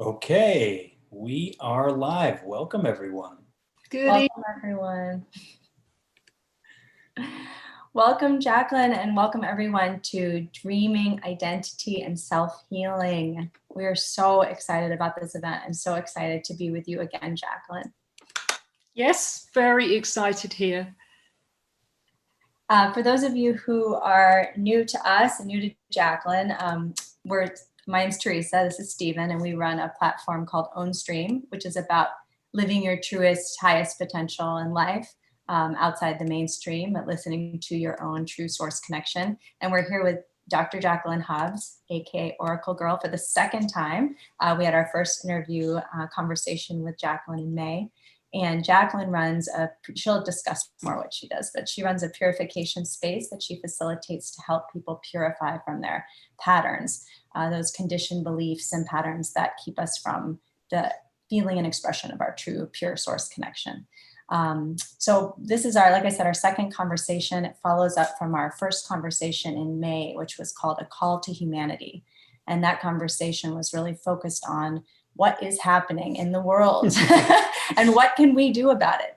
Okay, we are live. Welcome, everyone. Welcome, everyone. Welcome, Jacqueline, and welcome, everyone, to Dreaming, Identity, and Self-Healing. We are so excited about this event and so excited to be with you again, Jacqueline. Yes, very excited here. For those of you who are new to us and new to Jacqueline, my name's Teresa, this is Stephen, and we run a platform called Ownstream, which is about living your truest, highest potential in life outside the mainstream, but listening to your own true source connection. And we're here with Dr. Jacqueline Hobbs, aka Oracle Girl, for the second time. We had our first interview conversation with Jacqueline in May. And Jacqueline runs she'll discuss more what she does, but she runs a purification space that she facilitates to help people purify from their patterns, those conditioned beliefs and patterns that keep us from the feeling and expression of our true, pure source connection. So this is like I said, our second conversation. It follows up from our first conversation in May, which was called A Call to Humanity. And that conversation was really focused on what is happening in the world and what can we do about it?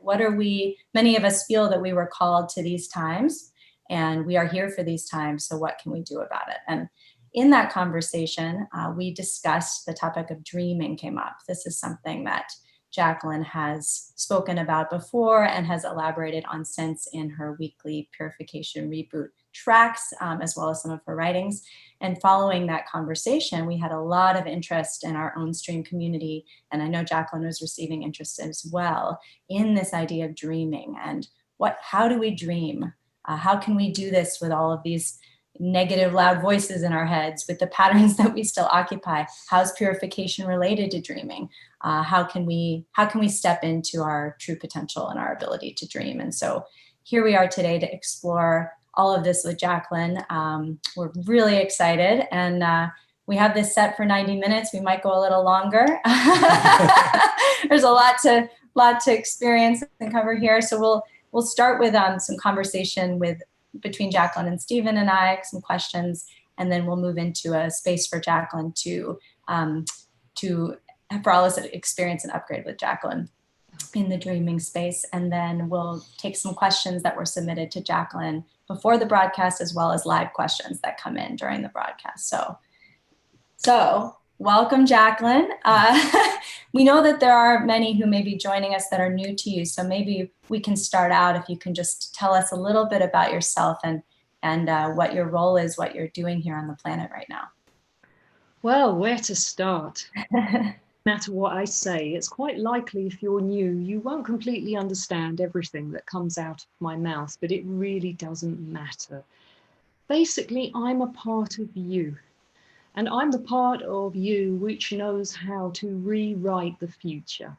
Many of us feel that we were called to these times and we are here for these times. So what can we do about it? And in that conversation, we discussed the topic of dreaming came up. This is something that Jacqueline has spoken about before and has elaborated on since in her weekly Purification Reboot tracks, as well as some of her writings. And following that conversation, we had a lot of interest in our Ownstream community. And I know Jacqueline was receiving interest as well in this idea of dreaming and how do we dream? How can we do this with all of these negative, loud voices in our heads, with the patterns that we still occupy? How's purification related to dreaming? How can we step into our true potential and our ability to dream? And so here we are today to explore all of this with Jacqueline. We're really excited, and we have this set for 90 minutes. We might go a little longer. There's a lot to experience and cover here. So we'll start with some conversation between Jacqueline and Stephen and I, some questions, and then we'll move into a space for Jacqueline for all of us to experience and upgrade with Jacqueline in the dreaming space. And then we'll take some questions that were submitted to Jacqueline before the broadcast, as well as live questions that come in during the broadcast. So welcome, Jacqueline. We know that there are many who may be joining us that are new to you. So maybe we can start out if you can just tell us a little bit about yourself and what your role is, what you're doing here on the planet right now. Well, where to start? No matter what I say, it's quite likely if you're new, you won't completely understand everything that comes out of my mouth, but it really doesn't matter. Basically, I'm a part of you. And I'm the part of you which knows how to rewrite the future.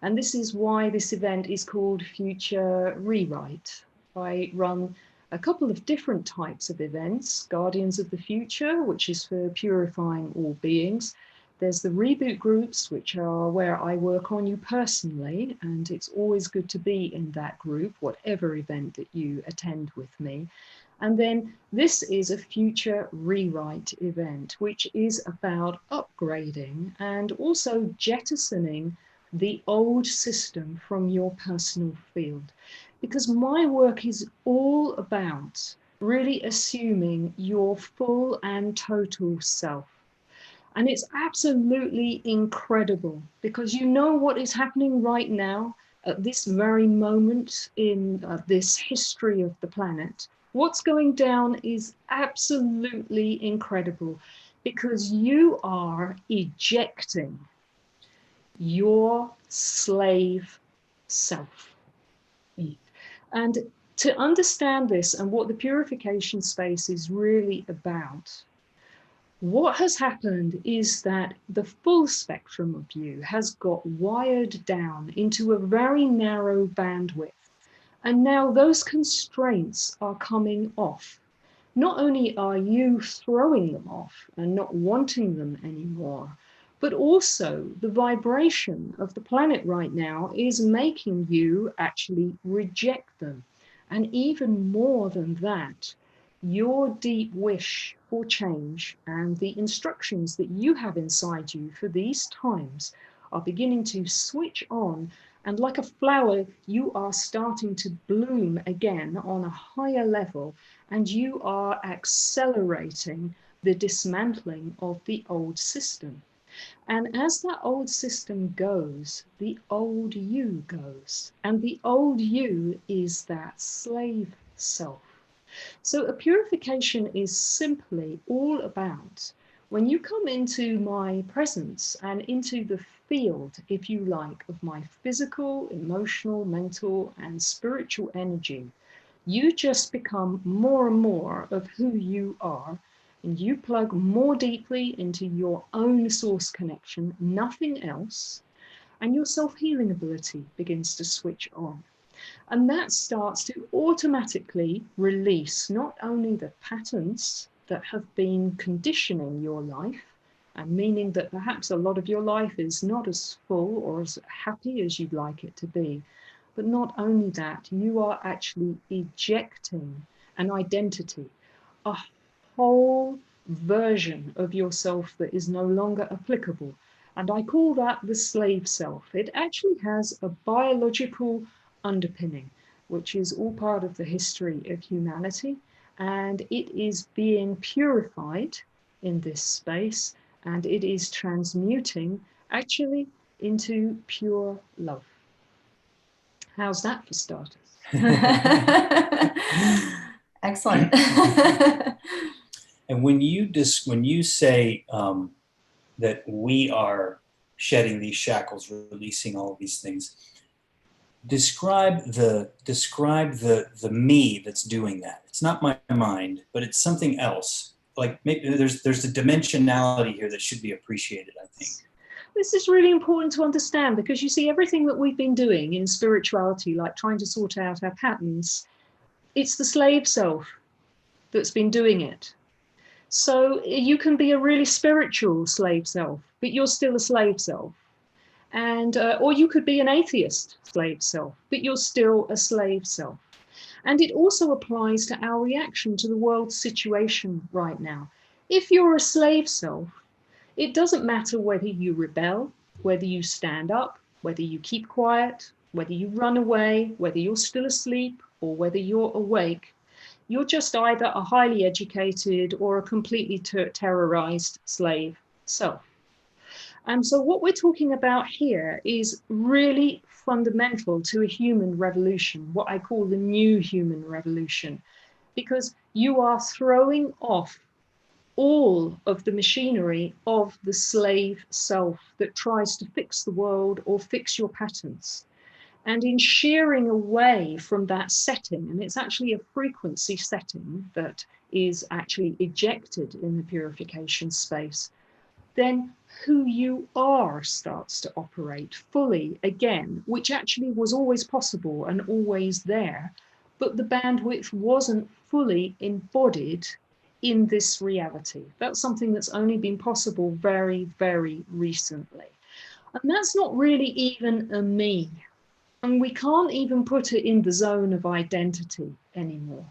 And this is why this event is called Future Rewrite. I run a couple of different types of events: Guardians of the Future, which is for purifying all beings. There's the reboot groups, which are where I work on you personally, and it's always good to be in that group, whatever event that you attend with me. And then this is a Future Rewrite event, which is about upgrading and also jettisoning the old system from your personal field. Because my work is all about really assuming your full and total self. And it's absolutely incredible because you know what is happening right now at this very moment in this history of the planet. What's going down is absolutely incredible because you are ejecting your slave self. And to understand this and what the purification space is really about, what has happened is that the full spectrum of you has got wired down into a very narrow bandwidth. And now those constraints are coming off. Not only are you throwing them off and not wanting them anymore, but also the vibration of the planet right now is making you actually reject them. And even more than that, your deep wish for change, and the instructions that you have inside you for these times are beginning to switch on, and like a flower, you are starting to bloom again on a higher level, and you are accelerating the dismantling of the old system. And as that old system goes, the old you goes. And the old you is that slave self. So a purification is simply all about when you come into my presence and into the field, if you like, of my physical, emotional, mental, and spiritual energy, you just become more and more of who you are, and you plug more deeply into your own source connection, nothing else, and your self-healing ability begins to switch on. And that starts to automatically release not only the patterns that have been conditioning your life, and meaning that perhaps a lot of your life is not as full or as happy as you'd like it to be, but not only that, you are actually ejecting an identity, a whole version of yourself that is no longer applicable. And I call that the slave self. It actually has a biological underpinning, which is all part of the history of humanity. And it is being purified in this space, and it is transmuting actually into pure love. How's that for starters? Excellent. And when you say that we are shedding these shackles, releasing all of these things, describe the me that's doing that. It's not my mind, but it's something else. Like maybe there's a dimensionality here that should be appreciated, I think. This is really important to understand, because you see, everything that we've been doing in spirituality, like trying to sort out our patterns, it's the slave self that's been doing it. So you can be a really spiritual slave self, but you're still a slave self. And or you could be an atheist slave self, but you're still a slave self. And it also applies to our reaction to the world situation right now. If you're a slave self, it doesn't matter whether you rebel, whether you stand up, whether you keep quiet, whether you run away, whether you're still asleep, or whether you're awake. You're just either a highly educated or a completely terrorized slave self. And so what we're talking about here is really fundamental to a human revolution, what I call the new human revolution, because you are throwing off all of the machinery of the slave self that tries to fix the world or fix your patterns. And in shearing away from that setting, and it's actually a frequency setting that is actually ejected in the purification space, then who you are starts to operate fully again, which actually was always possible and always there, but the bandwidth wasn't fully embodied in this reality. That's something that's only been possible very, very recently. And that's not really even a me. And we can't even put it in the zone of identity anymore.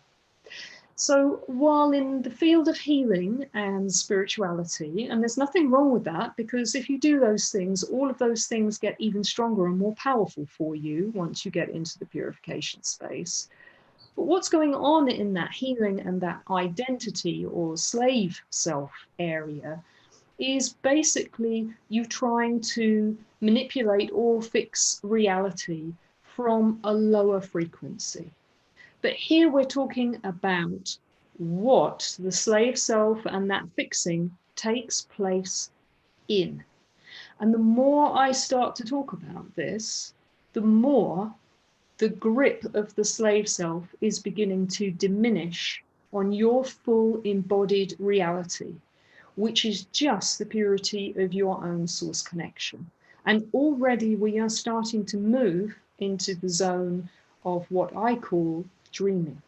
So while in the field of healing and spirituality, and there's nothing wrong with that, because if you do those things, all of those things get even stronger and more powerful for you once you get into the purification space. But what's going on in that healing and that identity or slave self area is basically you trying to manipulate or fix reality from a lower frequency. But here we're talking about what the slave self and that fixing takes place in. And the more I start to talk about this, the more the grip of the slave self is beginning to diminish on your full embodied reality, which is just the purity of your own source connection. And already we are starting to move into the zone of what I call dreaming.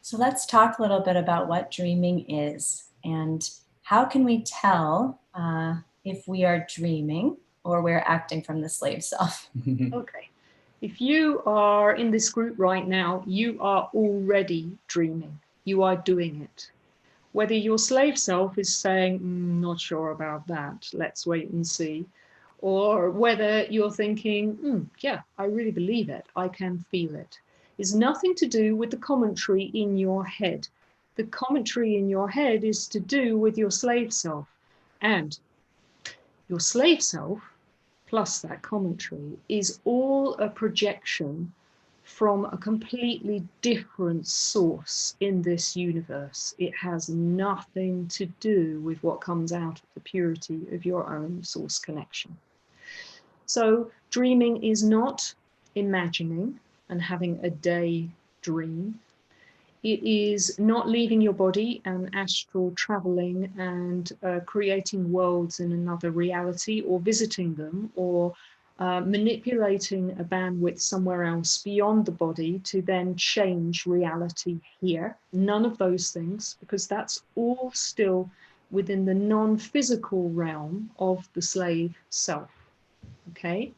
So let's talk a little bit about what dreaming is and how can we tell if we are dreaming or we're acting from the slave self. Okay. If you are in this group right now, you are already dreaming. you are doing it. Whether your slave self is saying, not sure about that, let's wait and see, or whether you're thinking, yeah, I really believe it, I can feel it, is nothing to do with the commentary in your head. The commentary in your head is to do with your slave self. And your slave self, plus that commentary, is all a projection from a completely different source in this universe. It has nothing to do with what comes out of the purity of your own source connection. So dreaming is not imagining and having a day dream. It is not leaving your body and astral traveling and creating worlds in another reality, or visiting them, or manipulating a bandwidth somewhere else beyond the body to then change reality here. None of those things, because that's all still within the non-physical realm of the slave self. Okay?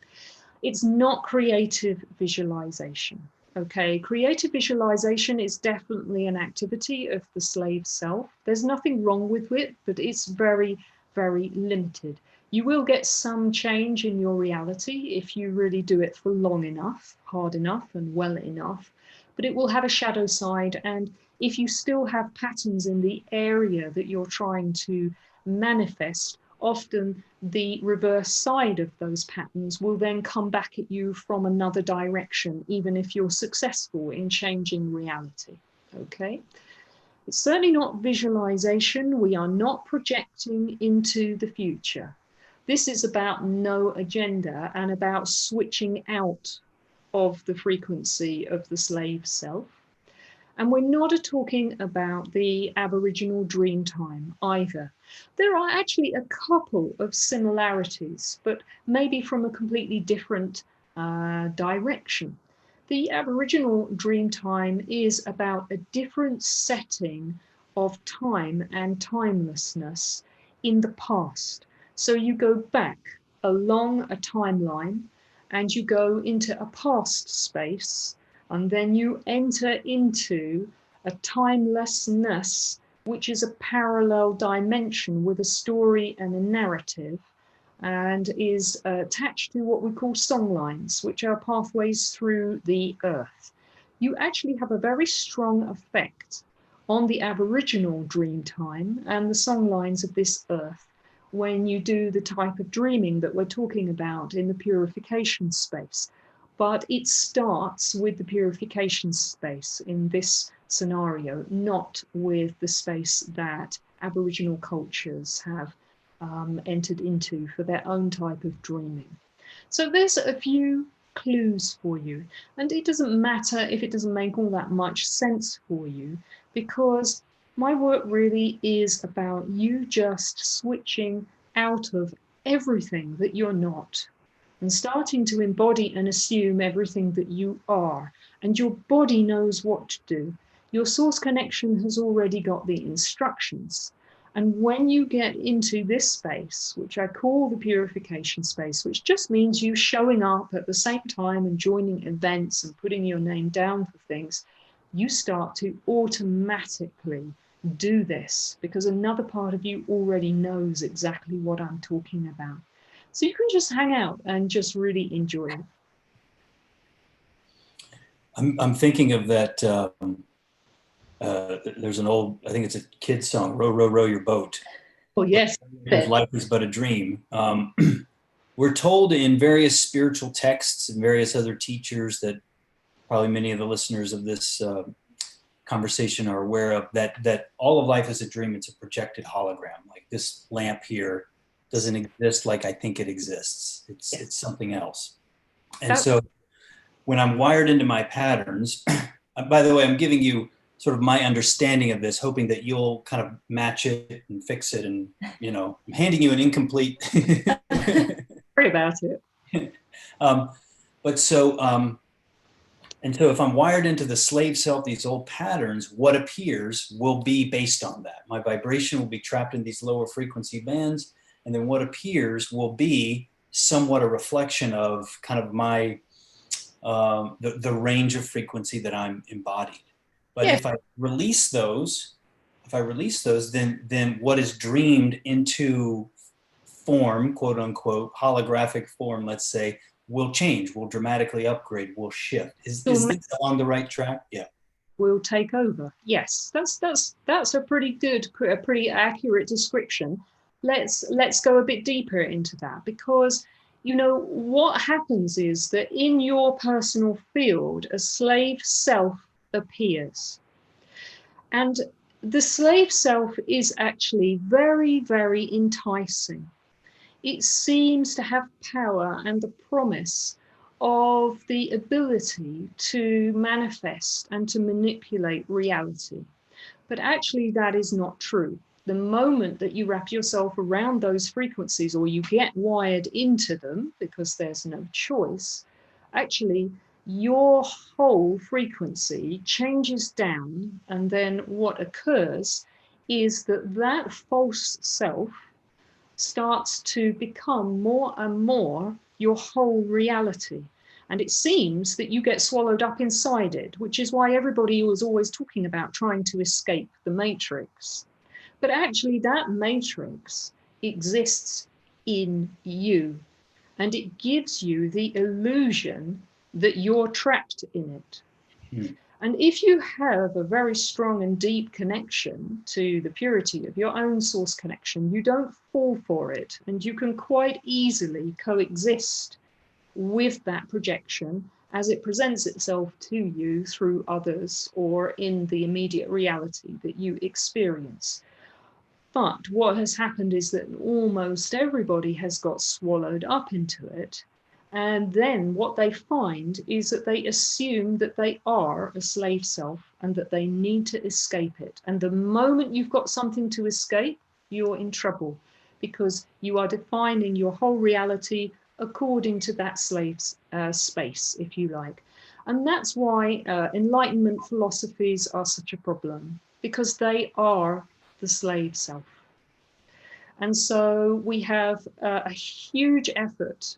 It's not creative visualization. Okay, creative visualization is definitely an activity of the slave self. There's nothing wrong with it, but it's very, very limited. You will get some change in your reality if you really do it for long enough, hard enough, and well enough, but it will have a shadow side. And if you still have patterns in the area that you're trying to manifest, often the reverse side of those patterns will then come back at you from another direction, even if you're successful in changing reality. Okay? It's certainly not visualization. We are not projecting into the future. This is about no agenda and about switching out of the frequency of the slave self. And we're not talking about the Aboriginal dream time either. There are actually a couple of similarities, but maybe from a completely different direction. The Aboriginal dream time is about a different setting of time and timelessness in the past. So you go back along a timeline and you go into a past space, and then you enter into a timelessness, which is a parallel dimension with a story and a narrative, and is attached to what we call song lines, which are pathways through the earth. You actually have a very strong effect on the Aboriginal dream time and the song lines of this earth when you do the type of dreaming that we're talking about in the purification space. But it starts with the purification space in this scenario, not with the space that Aboriginal cultures have entered into for their own type of dreaming. So there's a few clues for you, and it doesn't matter if it doesn't make all that much sense for you, because my work really is about you just switching out of everything that you're not, and starting to embody and assume everything that you are. And your body knows what to do. Your source connection has already got the instructions. And when you get into this space, which I call the purification space, which just means you showing up at the same time and joining events and putting your name down for things, you start to automatically do this, because another part of you already knows exactly what I'm talking about. So you can just hang out and just really enjoy it. I'm thinking of that. There's an old, I think it's a kid's song, "Row, row, row your boat." Oh, yes. Because life is but a dream. We're told in various spiritual texts and various other teachers that probably many of the listeners of this conversation are aware of, that all of life is a dream. It's a projected hologram. Like this lamp here doesn't exist like I think it exists. It's something else. And so when I'm wired into my patterns, by the way, I'm giving you sort of my understanding of this, hoping that you'll kind of match it and fix it. And, you know, I'm handing you an incomplete. Sorry about it. And so if I'm wired into the slave self, these old patterns, what appears will be based on that. My vibration will be trapped in these lower frequency bands. And then what appears will be somewhat a reflection of kind of my, the range of frequency that I'm embodied. But Yeah. if I release those, then what is dreamed into form, quote unquote, holographic form, let's say, will change, will dramatically upgrade, will shift. Is this along the right track? Yeah. Will take over. Yes, that's a pretty accurate description. Let's go a bit deeper into that, because what happens is that in your personal field, a slave self appears. And the slave self is actually very, very enticing. It seems to have power and the promise of the ability to manifest and to manipulate reality. But actually, that is not true. The moment that you wrap yourself around those frequencies, or you get wired into them because there's no choice, actually, your whole frequency changes down. And then what occurs is that false self starts to become more and more your whole reality. And it seems that you get swallowed up inside it, which is why everybody was always talking about trying to escape the matrix. But actually, that matrix exists in you, and it gives you the illusion that you're trapped in it. Hmm. And if you have a very strong and deep connection to the purity of your own source connection, you don't fall for it, and you can quite easily coexist with that projection as it presents itself to you through others or in the immediate reality that you experience. But what has happened is that almost everybody has got swallowed up into it. And then what they find is that they assume that they are a slave self and that they need to escape it. And the moment you've got something to escape, you're in trouble, because you are defining your whole reality according to that slave's space, if you like. And that's why Enlightenment philosophies are such a problem, because they are the slave self. And so we have a huge effort,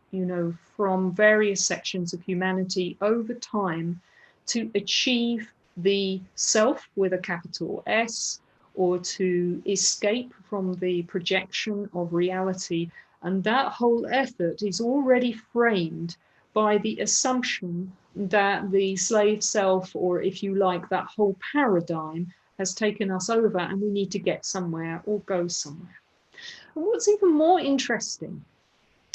from various sections of humanity over time to achieve the self with a capital S, or to escape from the projection of reality. And that whole effort is already framed by the assumption that the slave self, or if you like, that whole paradigm, has taken us over and we need to get somewhere or go somewhere. And what's even more interesting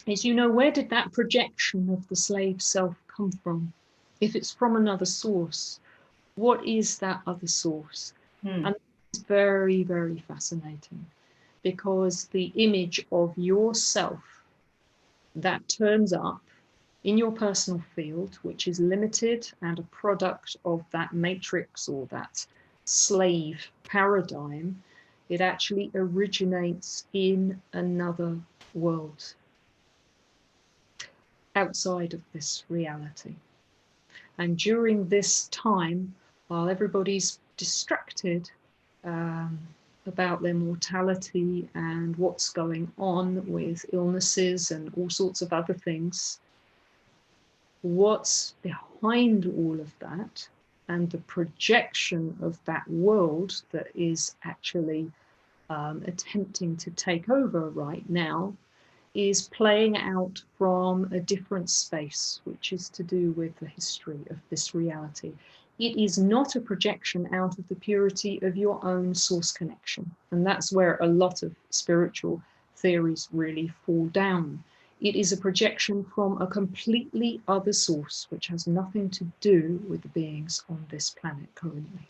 is, where did that projection of the slave self come from? If it's from another source, what is that other source? And it's very, very fascinating, because the image of yourself that turns up in your personal field, which is limited and a product of that matrix or that slave paradigm, it actually originates in another world outside of this reality. And during this time, while everybody's distracted about their mortality and what's going on with illnesses and all sorts of other things, what's behind all of that and the projection of that world that is actually attempting to take over right now is playing out from a different space, which is to do with the history of this reality. It is not a projection out of the purity of your own source connection. And that's where a lot of spiritual theories really fall down. It is a projection from a completely other source, which has nothing to do with the beings on this planet currently.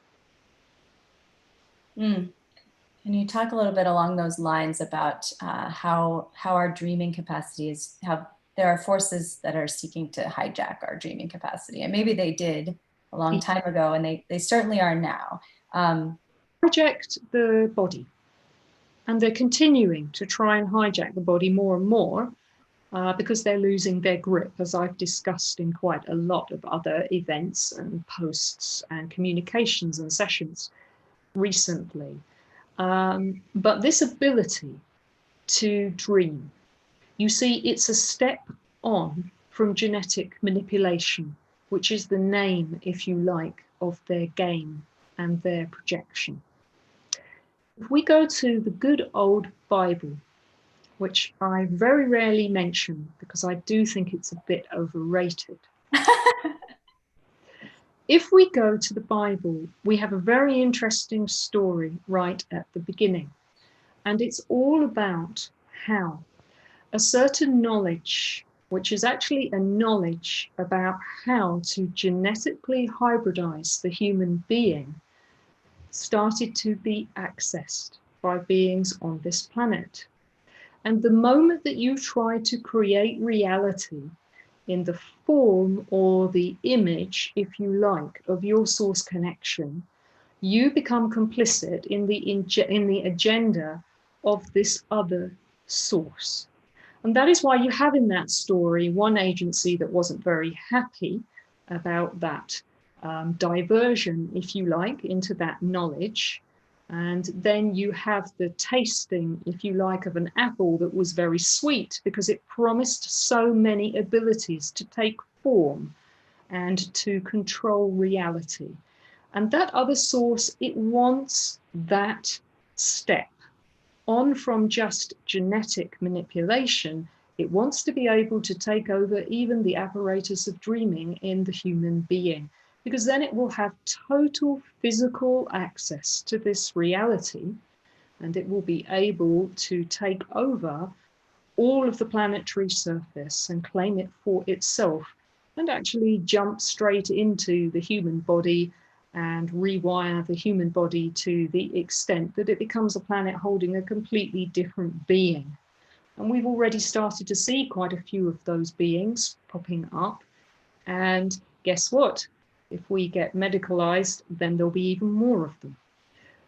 Can you talk a little bit along those lines about how our dreaming capacity is, how there are forces that are seeking to hijack our dreaming capacity? And maybe they did a long time ago, and they certainly are now. Hijacked the body. And they're continuing to try and hijack the body more and more because they're losing their grip, as I've discussed in quite a lot of other events and posts and communications and sessions recently. But this ability to dream, you see, it's a step on from genetic manipulation, which is the name, if you like, of their game and their projection. If we go to the good old Bible, which I very rarely mention because I do think it's a bit overrated. If we go to the Bible, we have a very interesting story right at the beginning. And it's all about how a certain knowledge, which is actually a knowledge about how to genetically hybridize the human being, started to be accessed by beings on this planet. And the moment that you try to create reality in the form or the image, if you like, of your source connection, you become complicit in the agenda of this other source. And that is why you have in that story one agency that wasn't very happy about that diversion, if you like, into that knowledge. And then you have the tasting, if you like, of an apple that was very sweet because it promised so many abilities to take form and to control reality. And that other source, it wants that step on from just genetic manipulation. It wants to be able to take over even the apparatus of dreaming in the human being, because then it will have total physical access to this reality, and it will be able to take over all of the planetary surface and claim it for itself, and actually jump straight into the human body and rewire the human body to the extent that it becomes a planet holding a completely different being. And we've already started to see quite a few of those beings popping up. And guess what? If we get medicalized, then there'll be even more of them.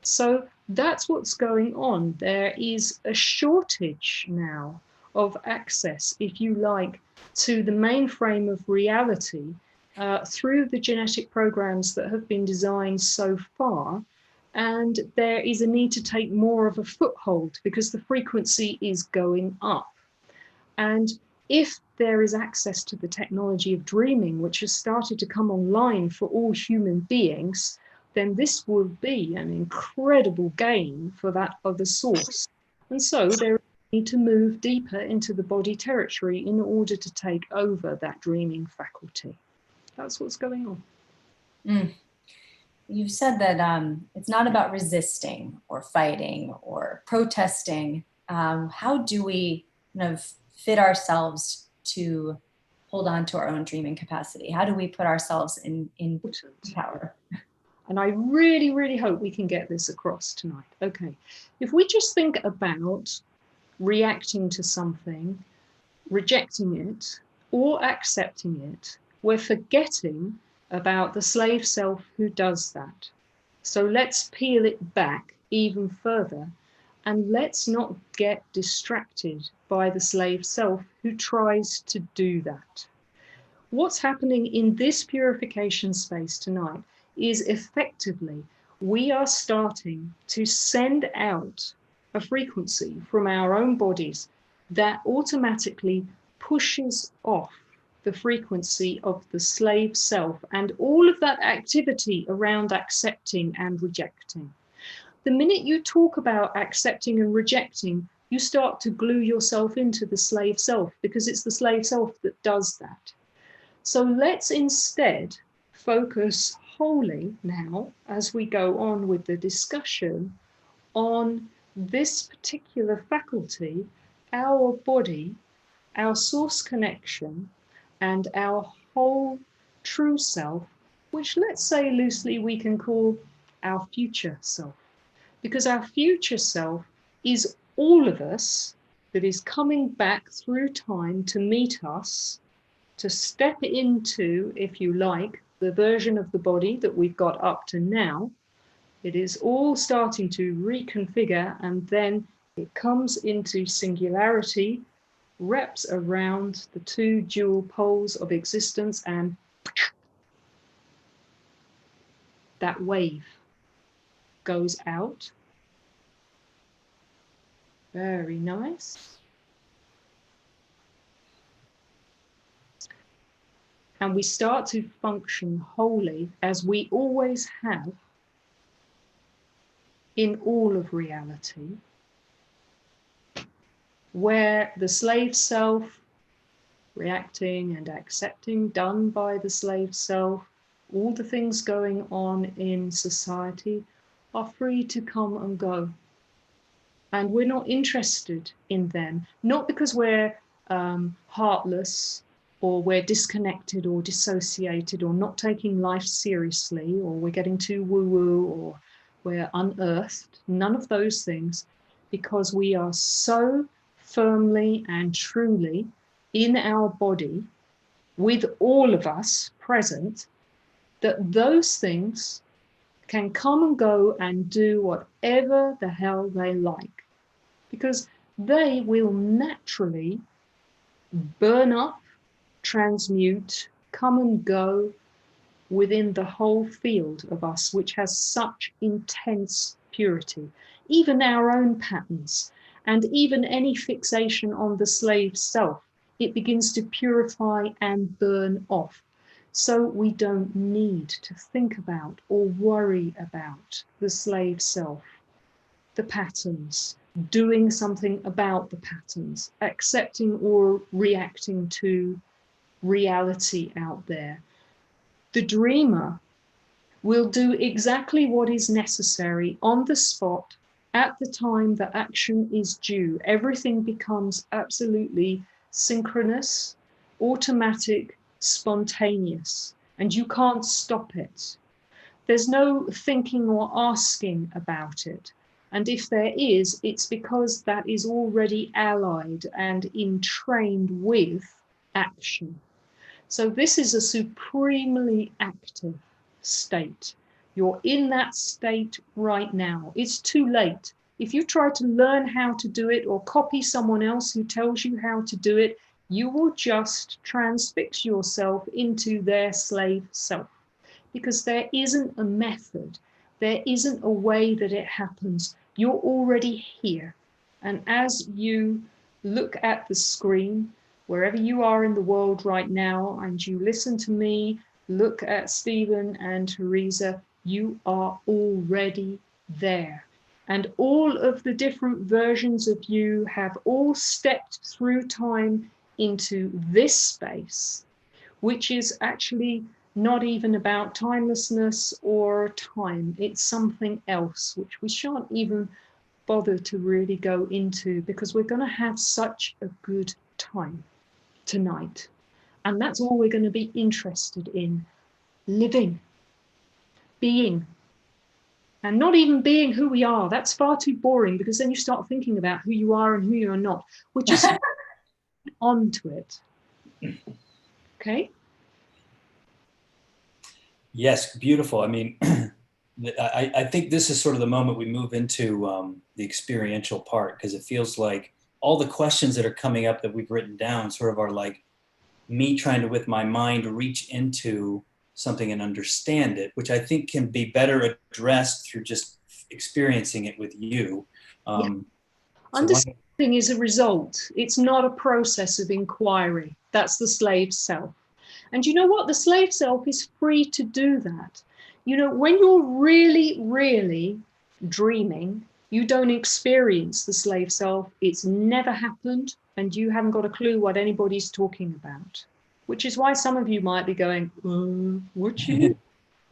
So that's what's going on. There is a shortage now of access, if you like, to the mainframe of reality through the genetic programs that have been designed so far. And there is a need to take more of a foothold because the frequency is going up. And if there is access to the technology of dreaming, which has started to come online for all human beings, then this will be an incredible gain for that other source. And so there is a need to move deeper into the body territory in order to take over that dreaming faculty. That's what's going on. You've said that it's not about resisting or fighting or protesting. How do we kind of fit ourselves to hold on to our own dreaming capacity? How do we put ourselves in power? And I really, really hope we can get this across tonight. Okay, if we just think about reacting to something, rejecting it, or accepting it, we're forgetting about the slave self who does that. So let's peel it back even further, and let's not get distracted by the slave self who tries to do that. What's happening in this purification space tonight is effectively we are starting to send out a frequency from our own bodies that automatically pushes off the frequency of the slave self and all of that activity around accepting and rejecting. The minute you talk about accepting and rejecting, you start to glue yourself into the slave self because it's the slave self that does that. So let's instead focus wholly now, as we go on with the discussion, on this particular faculty, our body, our source connection, and our whole true self, which let's say loosely we can call our future self. Because our future self is all of us that is coming back through time to meet us, to step into, if you like, the version of the body that we've got up to now. It is all starting to reconfigure, and then it comes into singularity, wraps around the two dual poles of existence, and that wave goes out. Very nice. And we start to function wholly as we always have in all of reality, where the slave self, reacting and accepting, done by the slave self, all the things going on in society are free to come and go. And we're not interested in them, not because we're heartless or we're disconnected or dissociated or not taking life seriously or we're getting too woo-woo or we're unearthed, none of those things, because we are so firmly and truly in our body with all of us present that those things can come and go and do whatever the hell they like, because they will naturally burn up, transmute, come and go within the whole field of us, which has such intense purity. Even our own patterns and even any fixation on the slave self, it begins to purify and burn off. So we don't need to think about or worry about the slave self, the patterns, doing something about the patterns, accepting or reacting to reality out there. The dreamer will do exactly what is necessary on the spot at the time that action is due. Everything becomes absolutely synchronous, automatic, spontaneous, and you can't stop it. There's no thinking or asking about it. And if there is, it's because that is already allied and entrained with action. So this is a supremely active state. You're in that state right now. It's too late. If you try to learn how to do it or copy someone else who tells you how to do it, you will just transfix yourself into their slave self, because there isn't a method. There isn't a way that it happens. You're already here. And as you look at the screen, wherever you are in the world right now, and you listen to me, look at Stephen and Teresa, you are already there. And all of the different versions of you have all stepped through time into this space, which is actually not even about timelessness or time. It's something else, which we shan't even bother to really go into, because we're going to have such a good time tonight. And that's all we're going to be interested in: living, being, and not even being who we are. That's far too boring, because then you start thinking about who you are and who you're not. We're just onto it. Okay? Yes, beautiful. I mean, I think this is sort of the moment we move into the experiential part, because it feels like all the questions that are coming up that we've written down sort of are like me trying to, with my mind, reach into something and understand it, which I think can be better addressed through just experiencing it with you. Yeah. Understanding is a result. It's not a process of inquiry. That's the slave self. And you know what? The slave self is free to do that. You know, when you're really, really dreaming, you don't experience the slave self. It's never happened, and you haven't got a clue what anybody's talking about, which is why some of you might be going, what you mean?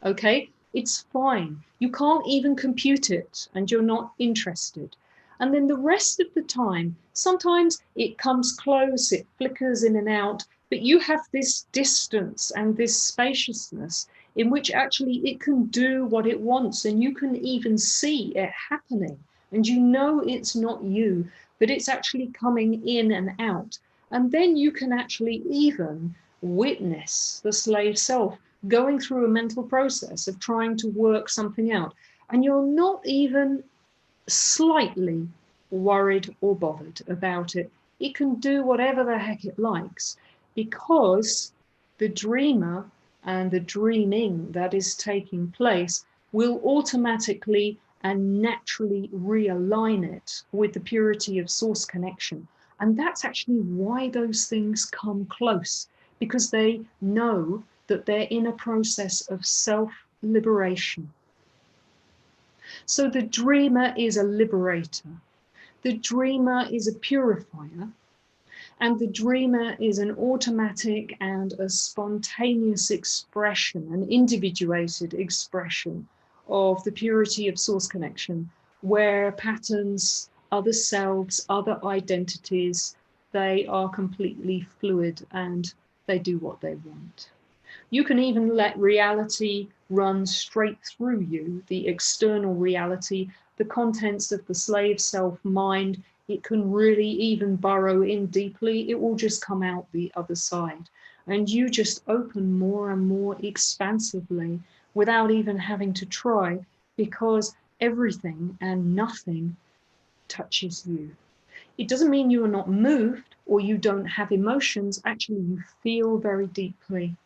Okay, it's fine. You can't even compute it, and you're not interested. And then the rest of the time, sometimes it comes close, it flickers in and out, but you have this distance and this spaciousness in which actually it can do what it wants, and you can even see it happening. And you know it's not you, but it's actually coming in and out. And then you can actually even witness the slave self going through a mental process of trying to work something out. And you're not even slightly worried or bothered about it. It can do whatever the heck it likes, because the dreamer and the dreaming that is taking place will automatically and naturally realign it with the purity of source connection. And that's actually why those things come close, because they know that they're in a process of self-liberation. So the dreamer is a liberator. The dreamer is a purifier. And the dreamer is an automatic and a spontaneous expression, an individuated expression of the purity of source connection, where patterns, other selves, other identities, they are completely fluid and they do what they want. You can even let reality run straight through you, the external reality, the contents of the slave self mind. It can really even burrow in deeply. It will just come out the other side. And you just open more and more expansively without even having to try, because everything and nothing touches you. It doesn't mean you are not moved or you don't have emotions. Actually, you feel very deeply.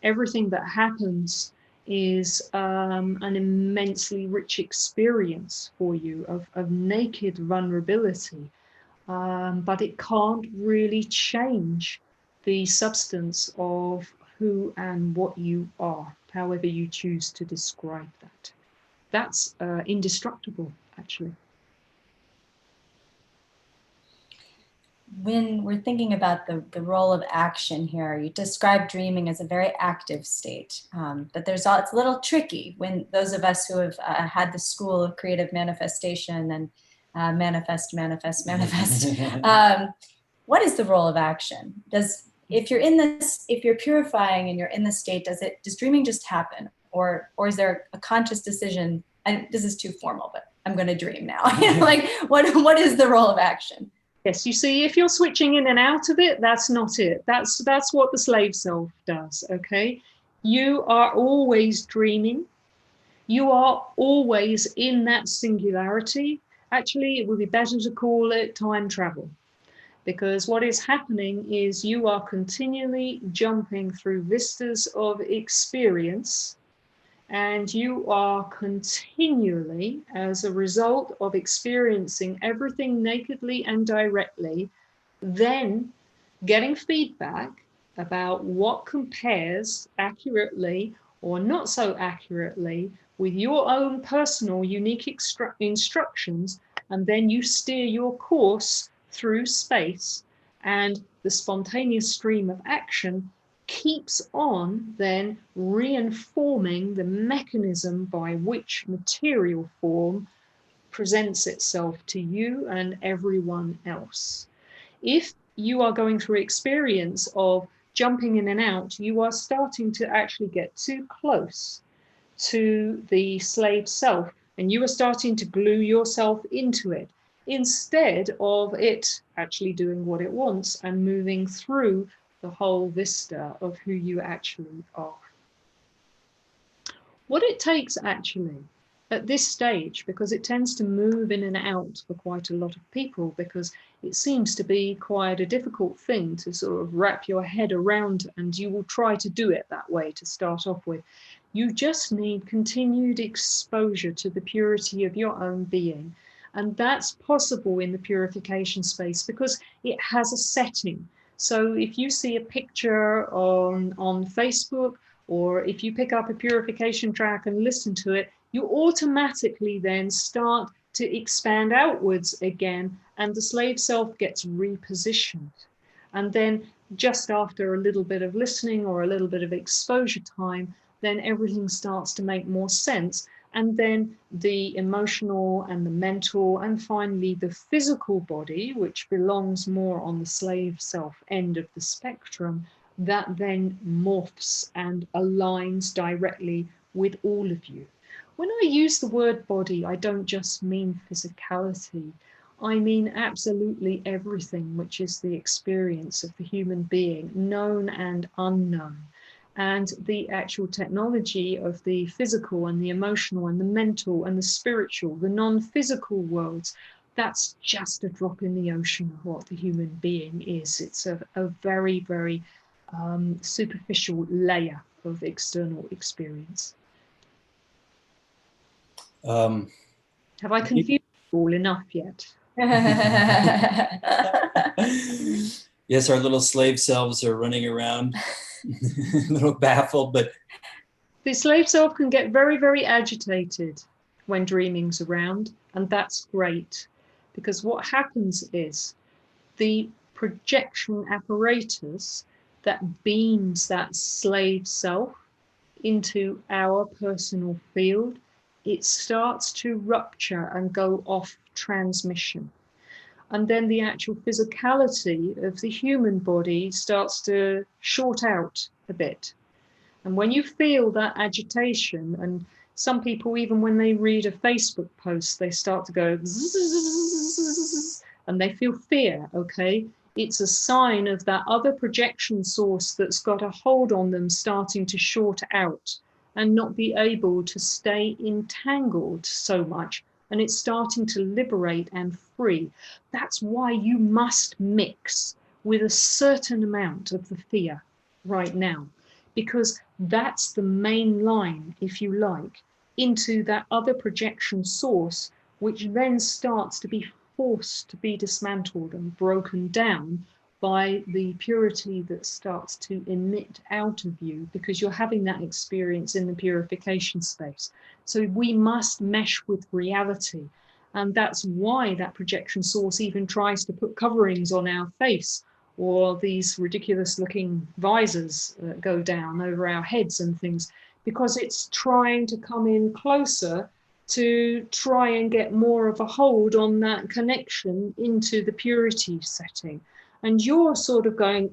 Everything that happens is an immensely rich experience for you of naked vulnerability, but it can't really change the substance of who and what you are, however you choose to describe that. That's indestructible, actually. When we're thinking about the role of action here, you describe dreaming as a very active state, but it's a little tricky when those of us who have had the school of creative manifestation and manifest. What is the role of action? If you're purifying and you're in this state, does dreaming just happen, or is there a conscious decision? And this is too formal, but I'm going to dream now. Like, what is the role of action? Yes, you see, if you're switching in and out of it, that's not it. That's what the slave self does, okay? You are always dreaming. You are always in that singularity. Actually, it would be better to call it time travel, because what is happening is you are continually jumping through vistas of experience, and you are continually, as a result of experiencing everything nakedly and directly, then getting feedback about what compares accurately or not so accurately with your own personal unique instructions, and then you steer your course through space, and the spontaneous stream of action keeps on then reinforming the mechanism by which material form presents itself to you and everyone else. If you are going through experience of jumping in and out, you are starting to actually get too close to the slave self, and you are starting to glue yourself into it instead of it actually doing what it wants and moving through the whole vista of who you actually are. What it takes actually at this stage, because it tends to move in and out for quite a lot of people, because it seems to be quite a difficult thing to sort of wrap your head around, and you will try to do it that way to start off with. You just need continued exposure to the purity of your own being. And that's possible in the purification space because it has a setting. So if you see a picture on Facebook, or if you pick up a purification track and listen to it, you automatically then start to expand outwards again, and the slave self gets repositioned. And then just after a little bit of listening or a little bit of exposure time, then everything starts to make more sense. And then the emotional and the mental and finally the physical body, which belongs more on the slave self end of the spectrum, that then morphs and aligns directly with all of you. When I use the word body, I don't just mean physicality. I mean absolutely everything, which is the experience of the human being, known and unknown. And the actual technology of the physical and the emotional and the mental and the spiritual, the non-physical worlds, that's just a drop in the ocean of what the human being is. It's a very, very superficial layer of external experience. Have I confused you all enough yet? Yes, our little slave selves are running around, a little baffled, but the slave self can get very, very agitated. when dreaming's around, and that's great, because what happens is the projection apparatus that beams that slave self into our personal field, it starts to rupture and go off transmission. And then the actual physicality of the human body starts to short out a bit. And when you feel that agitation, and some people, even when they read a Facebook post, they start to go zzz, and they feel fear, okay? It's a sign of that other projection source that's got a hold on them starting to short out and not be able to stay entangled so much. And it's starting to liberate and free. That's why you must mix with a certain amount of the fear right now, because that's the main line, if you like, into that other projection source, which then starts to be forced to be dismantled and broken down by the purity that starts to emit out of you, because you're having that experience in the purification space. So we must mesh with reality. And that's why that projection source even tries to put coverings on our face, or these ridiculous looking visors that go down over our heads and things, because it's trying to come in closer to try and get more of a hold on that connection into the purity setting. And you're sort of going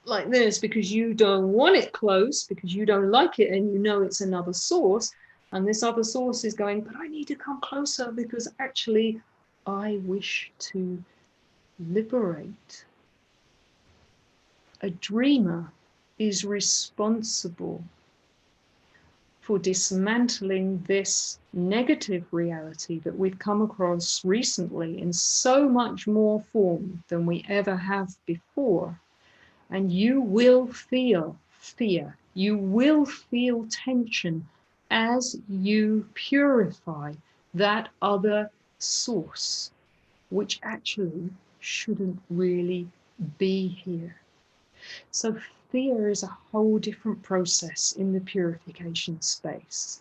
like this because you don't want it close, because you don't like it, and you know it's another source. And this other source is going, but I need to come closer because actually I wish to liberate. A dreamer is responsible for dismantling this negative reality that we've come across recently in so much more form than we ever have before. And you will feel fear. You will feel tension as you purify that other source, which actually shouldn't really be here. So fear is a whole different process in the purification space.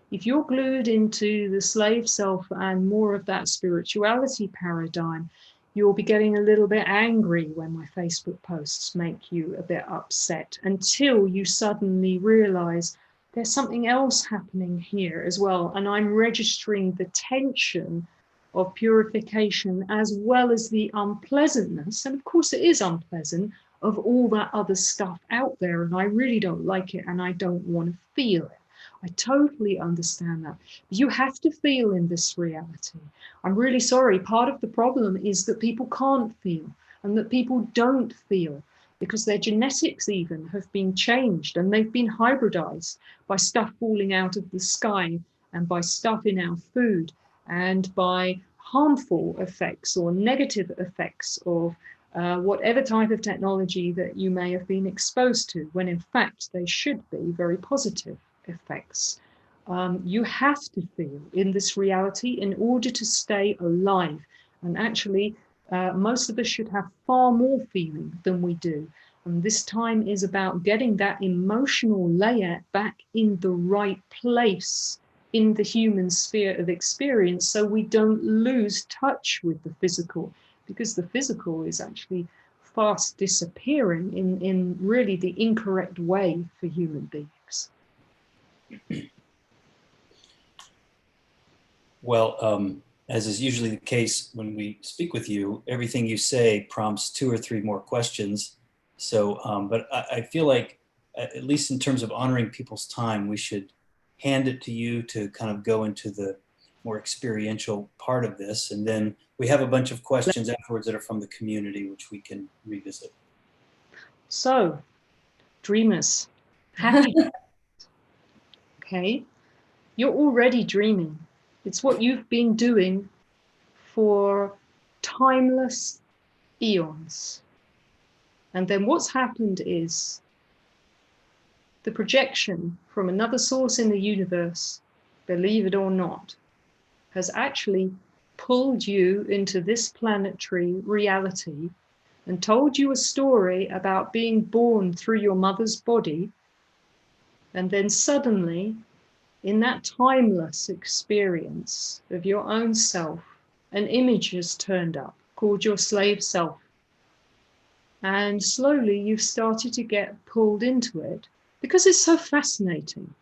If you're glued into the slave self and more of that spirituality paradigm, you'll be getting a little bit angry when my Facebook posts make you a bit upset, until you suddenly realize there's something else happening here as well. And I'm registering the tension of purification as well as the unpleasantness. And of course it is unpleasant, of all that other stuff out there, and I really don't like it and I don't want to feel it. I totally understand that. But you have to feel in this reality. I'm really sorry. Part of the problem is that people can't feel, and that people don't feel because their genetics even have been changed, and they've been hybridized by stuff falling out of the sky, and by stuff in our food, and by harmful effects or negative effects of whatever type of technology that you may have been exposed to, when in fact they should be very positive effects. You have to feel in this reality in order to stay alive. And actually, most of us should have far more feeling than we do. And this time is about getting that emotional layer back in the right place in the human sphere of experience, so we don't lose touch with the physical, because the physical is actually fast disappearing in really the incorrect way for human beings. Well, as is usually the case when we speak with you, everything you say prompts 2 or 3 more questions. So, but I feel like, at least in terms of honoring people's time, we should hand it to you to kind of go into the more experiential part of this. And then we have a bunch of questions afterwards that are from the community, which we can revisit. So, dreamers, happy. Okay, you're already dreaming. It's what you've been doing for timeless eons. And then what's happened is the projection from another source in the universe, believe it or not, has actually pulled you into this planetary reality and told you a story about being born through your mother's body. And then suddenly in that timeless experience of your own self, an image has turned up called your slave self. And slowly you've started to get pulled into it because it's so fascinating.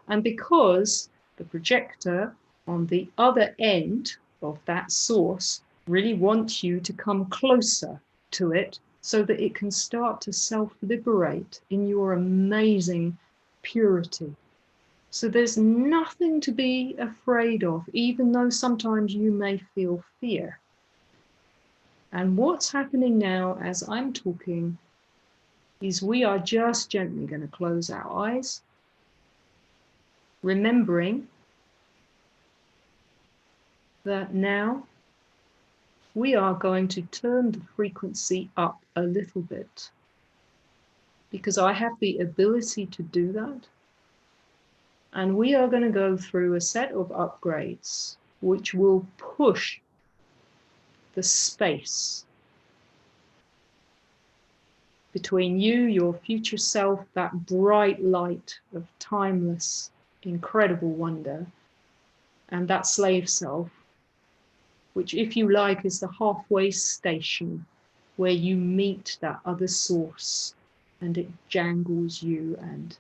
And because the projector on the other end of that source really wants you to come closer to it so that it can start to self-liberate in your amazing purity. So there's nothing to be afraid of, even though sometimes you may feel fear. And what's happening now as I'm talking is we are just gently going to close our eyes, remembering that now we are going to turn the frequency up a little bit because I have the ability to do that. And we are going to go through a set of upgrades which will push the space between you, your future self, that bright light of timeless, incredible wonder, and that slave self, which, if you like, is the halfway station where you meet that other source and it jangles you and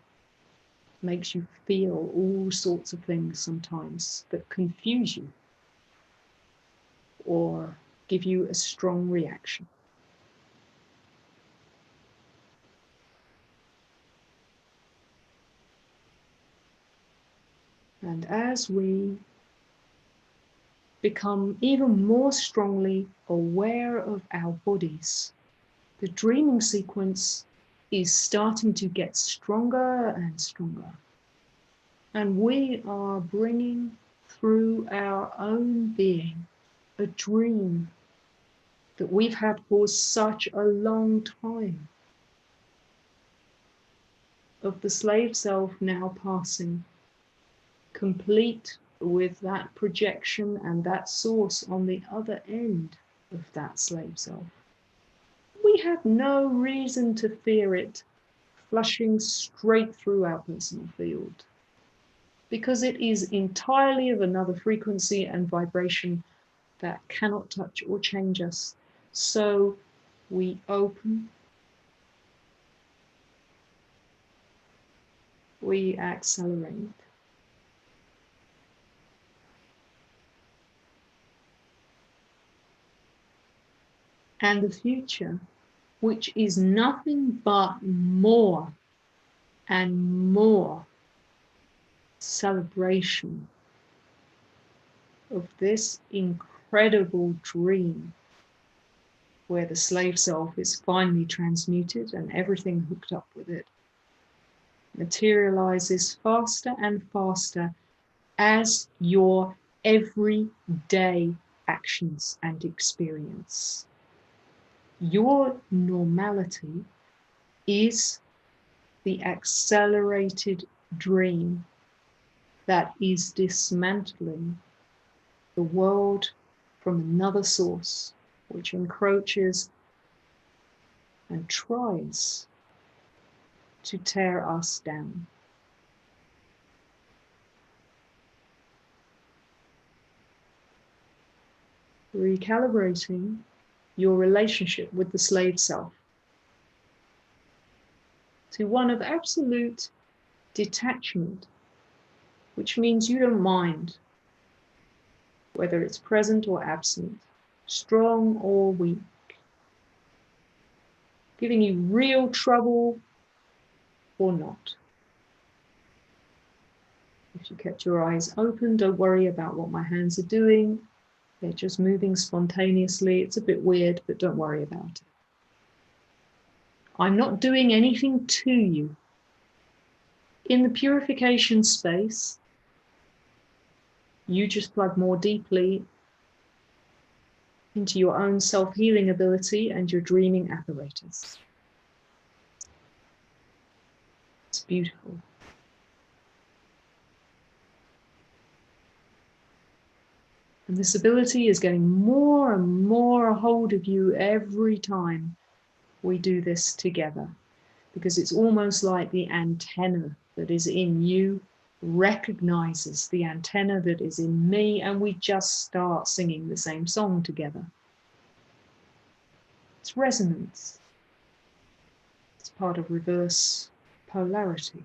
makes you feel all sorts of things sometimes that confuse you or give you a strong reaction. And as we become even more strongly aware of our bodies, the dreaming sequence is starting to get stronger and stronger. And we are bringing through our own being a dream that we've had for such a long time, of the slave self now passing, complete with that projection and that source on the other end of that slave self. We have no reason to fear it flushing straight through our personal field, because it is entirely of another frequency and vibration that cannot touch or change us. So we open, we accelerate. And the future, which is nothing but more and more celebration of this incredible dream where the slave self is finally transmuted and everything hooked up with it materializes faster and faster as your everyday actions and experience. Your normality is the accelerated dream that is dismantling the world from another source, which encroaches and tries to tear us down. Recalibrating your relationship with the slave self to one of absolute detachment, which means you don't mind whether it's present or absent, strong or weak, giving you real trouble or not. If you kept your eyes open, don't worry about what my hands are doing. They're just moving spontaneously. It's a bit weird, but don't worry about it. I'm not doing anything to you. In the purification space, you just plug more deeply into your own self-healing ability and your dreaming apparatus. It's beautiful. And this ability is getting more and more a hold of you every time we do this together, because it's almost like the antenna that is in you recognizes the antenna that is in me, and we just start singing the same song together. It's resonance. It's part of reverse polarity,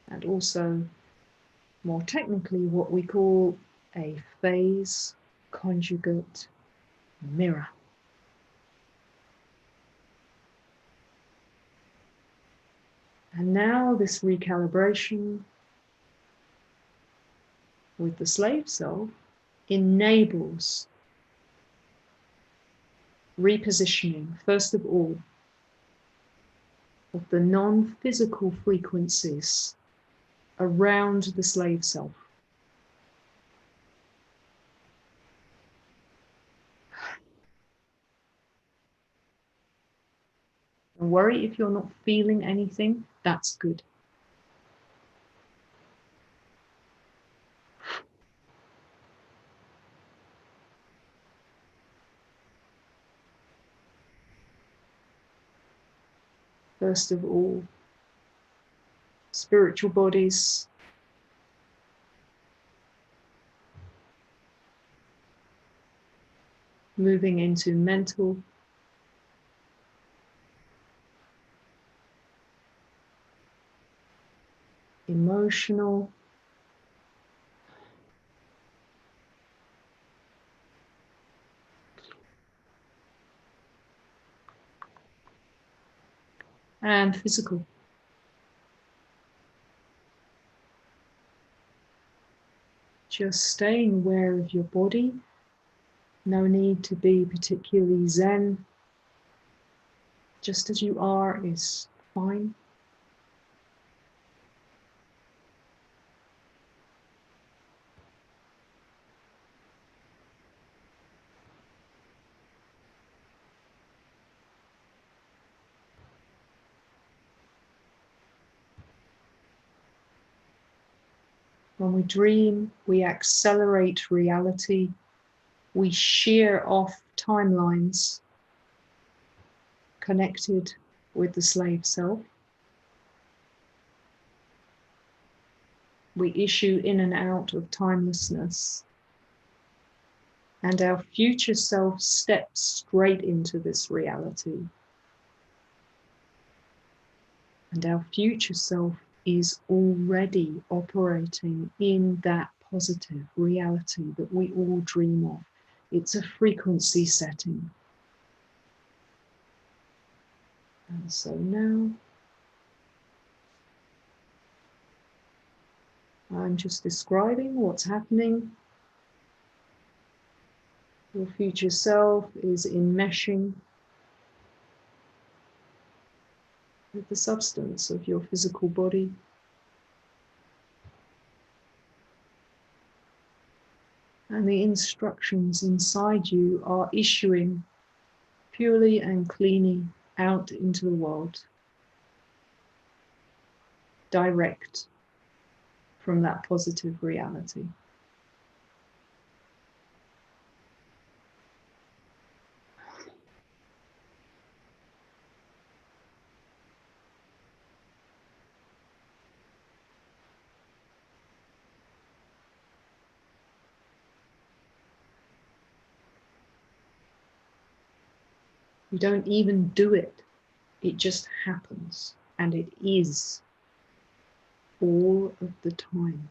and also more technically what we call a phase conjugate mirror. And now this recalibration with the slave self enables repositioning, first of all, of the non-physical frequencies around the slave self. Don't worry if you're not feeling anything, that's good. First of all, spiritual bodies, moving into mental, emotional, and physical. Just staying aware of your body. No need to be particularly zen. Just as you are is fine. When we dream, we accelerate reality. We shear off timelines connected with the slave self. We issue in and out of timelessness. And our future self steps straight into this reality. And our future self is already operating in that positive reality that we all dream of. It's a frequency setting. And so now, I'm just describing what's happening. Your future self is enmeshing with the substance of your physical body. And the instructions inside you are issuing purely and cleanly out into the world, direct from that positive reality. You don't even do it. It just happens, and it is all of the time.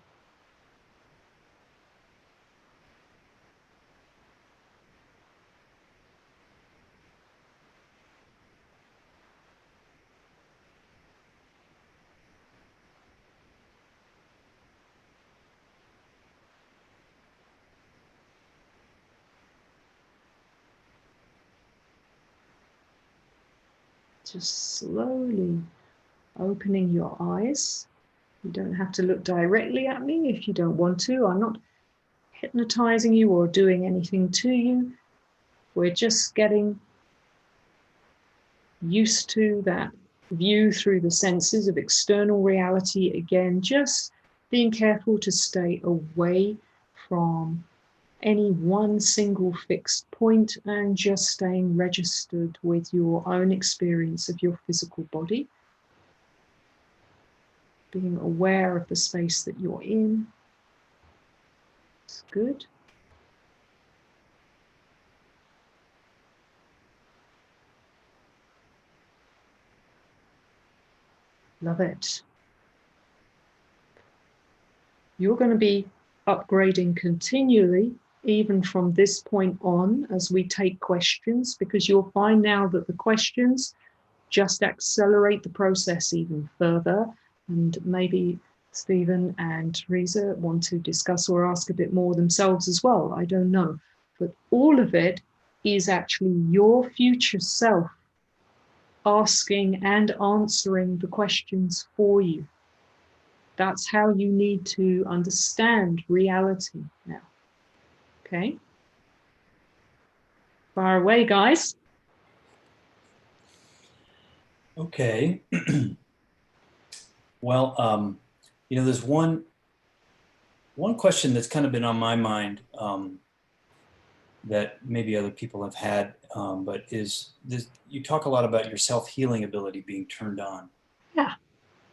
Just slowly opening your eyes. You don't have to look directly at me if you don't want to. I'm not hypnotizing you or doing anything to you. We're just getting used to that view through the senses of external reality. Again, just being careful to stay away from any one single fixed point and just staying registered with your own experience of your physical body. being aware of the space that you're in. It's good. Love it. You're going to be upgrading continually, even from this point on, as we take questions, because you'll find now that the questions just accelerate the process even further. And maybe Stephen and Teresa want to discuss or ask a bit more themselves as well. I don't know. But all of it is actually your future self asking and answering the questions for you. That's how you need to understand reality now. Okay? Fire away, guys. Okay. Well, there's one question that's kind of been on my mind that maybe other people have had, but is this: you talk a lot about your self-healing ability being turned on. Yeah.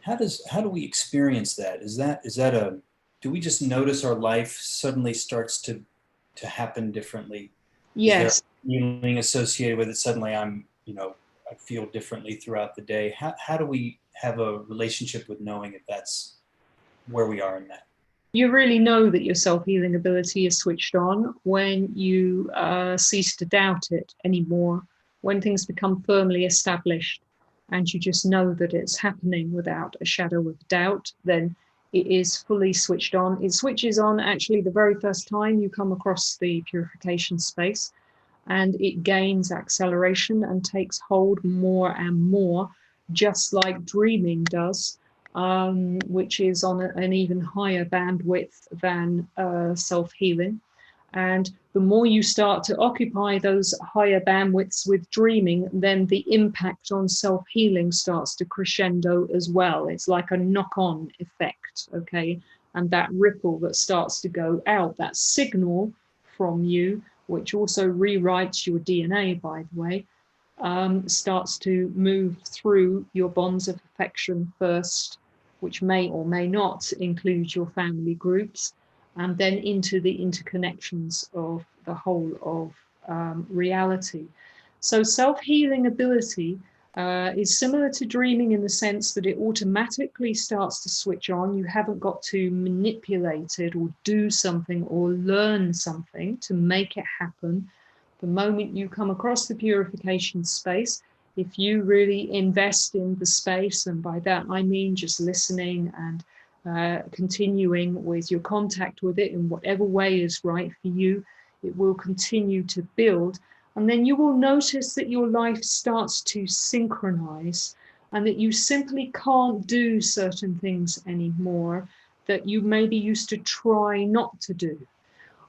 How do we experience that? Is that do we just notice our life suddenly starts to happen differently? Yes. Is there a feeling associated with it? Suddenly I feel differently throughout the day. How do we have a relationship with knowing if that's where we are in that? You really know that your self-healing ability is switched on when you cease to doubt it anymore, when things become firmly established and you just know that it's happening without a shadow of doubt, then it is fully switched on. It switches on actually the very first time you come across the purification space, and it gains acceleration and takes hold more and more, just like dreaming does, which is on an even higher bandwidth than self-healing. And the more you start to occupy those higher bandwidths with dreaming, then the impact on self-healing starts to crescendo as well. It's like a knock-on effect, okay? And that ripple that starts to go out, that signal from you, which also rewrites your DNA, by the way, starts to move through your bonds of affection first, which may or may not include your family groups, and then into the interconnections of the whole of reality. So self-healing ability is similar to dreaming in the sense that it automatically starts to switch on. You haven't got to manipulate it or do something or learn something to make it happen. The moment you come across the purification space, if you really invest in the space, and by that I mean just listening and continuing with your contact with it in whatever way is right for you, it will continue to build. And then you will notice that your life starts to synchronize and that you simply can't do certain things anymore that you maybe used to try not to do.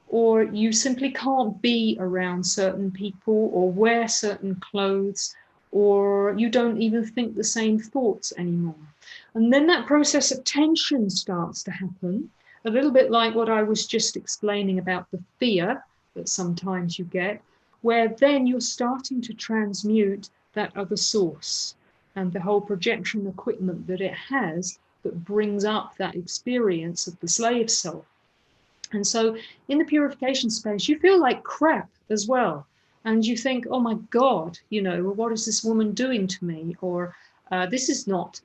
Or you simply can't be around certain people or wear certain clothes, or you don't even think the same thoughts anymore. And then that process of tension starts to happen, a little bit like what I was just explaining about the fear that sometimes you get, where then you're starting to transmute that other source and the whole projection equipment that it has that brings up that experience of the slave self. And so in the purification space, you feel like crap as well. And you think, oh my God, what is this woman doing to me? Or this is not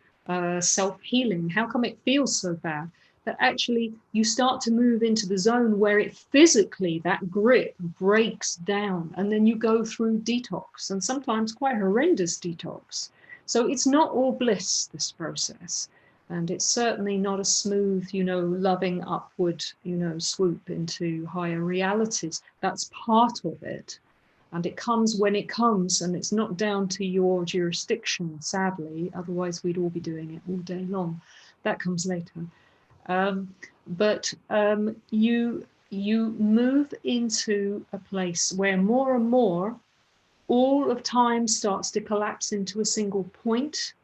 self-healing. How come it feels so bad? But actually you start to move into the zone where it physically, that grip breaks down, and then you go through detox, and sometimes quite horrendous detox. So it's not all bliss, this process. And it's certainly not a smooth, loving upward, swoop into higher realities. That's part of it. And it comes when it comes, and it's not down to your jurisdiction, sadly. Otherwise, we'd all be doing it all day long. That comes later. But you move into a place where more and more all of time starts to collapse into a single point.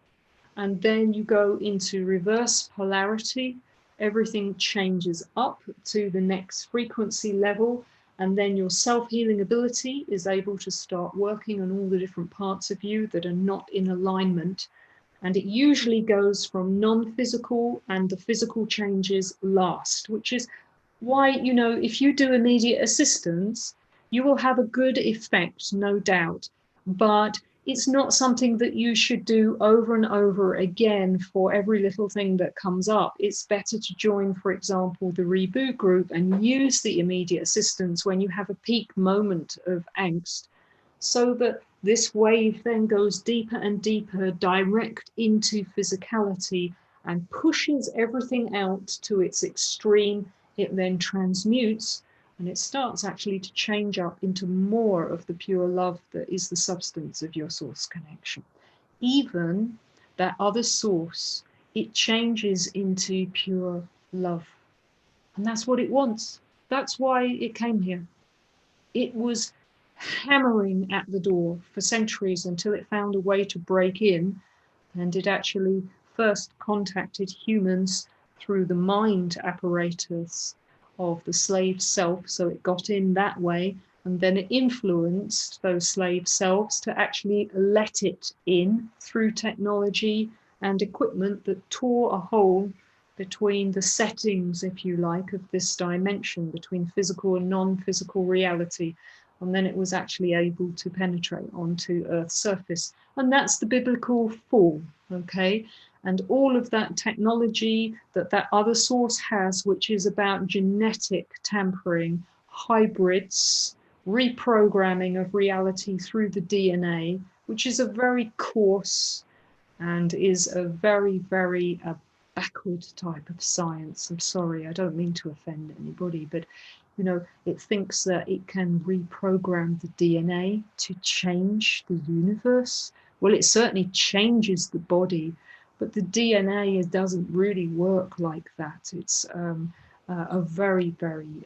And then you go into reverse polarity. Everything changes up to the next frequency level. And then your self-healing ability is able to start working on all the different parts of you that are not in alignment And it usually goes from non-physical and the physical changes last, which is why, you know, if you do immediate assistance, you will have a good effect, no doubt. But it's not something that you should do over and over again for every little thing that comes up. It's better to join, for example, the reboot group and use the immediate assistance when you have a peak moment of angst, so that this wave then goes deeper and deeper, direct into physicality, and pushes everything out to its extreme. It then transmutes, and it starts actually to change up into more of the pure love that is the substance of your source connection. Even that other source, it changes into pure love. And that's what it wants. That's why it came here. It was hammering at the door for centuries until it found a way to break in, and it actually first contacted humans through the mind apparatus of the slave self, so it got in that way, and then it influenced those slave selves to actually let it in through technology and equipment that tore a hole between the settings, if you like, of this dimension, between physical and non-physical reality. And then it was actually able to penetrate onto Earth's surface. And that's the biblical fall, okay? And all of that technology that that other source has, which is about genetic tampering, hybrids, reprogramming of reality through the DNA, which is a very coarse and is a very, very backward type of science. I'm sorry, I don't mean to offend anybody, but you know, it thinks that it can reprogram the DNA to change the universe. Well, it certainly changes the body, but the DNA doesn't really work like that. It's a very, very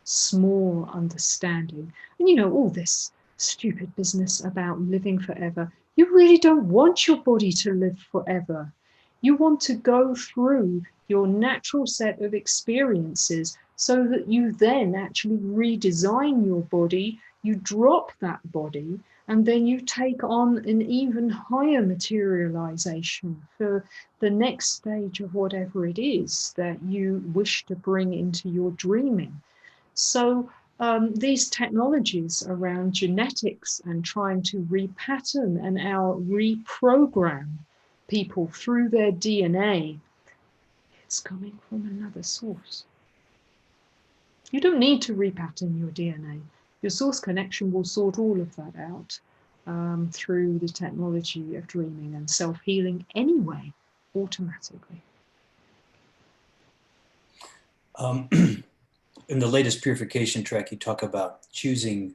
small understanding. And you know, all this stupid business about living forever, you really don't want your body to live forever. You want to go through your natural set of experiences so that you then actually redesign your body, you drop that body, and then you take on an even higher materialization for the next stage of whatever it is that you wish to bring into your dreaming. So these technologies around genetics and trying to repattern and reprogram people through their DNA, it's coming from another source. You don't need to repattern your DNA. Your source connection will sort all of that out through the technology of dreaming and self-healing anyway, automatically. In the latest purification track, you talk about choosing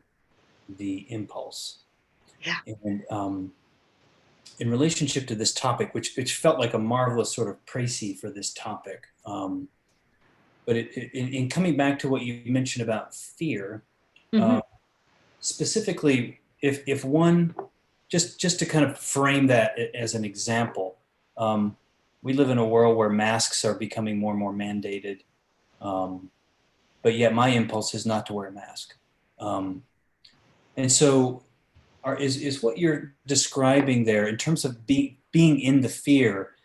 the impulse. Yeah. And in relationship to this topic, which felt like a marvelous sort of précis for this topic, but in coming back to what you mentioned about fear, specifically, if one, just to kind of frame that as an example, we live in a world where masks are becoming more and more mandated, but yet my impulse is not to wear a mask. And so is what you're describing there in terms of being in the fear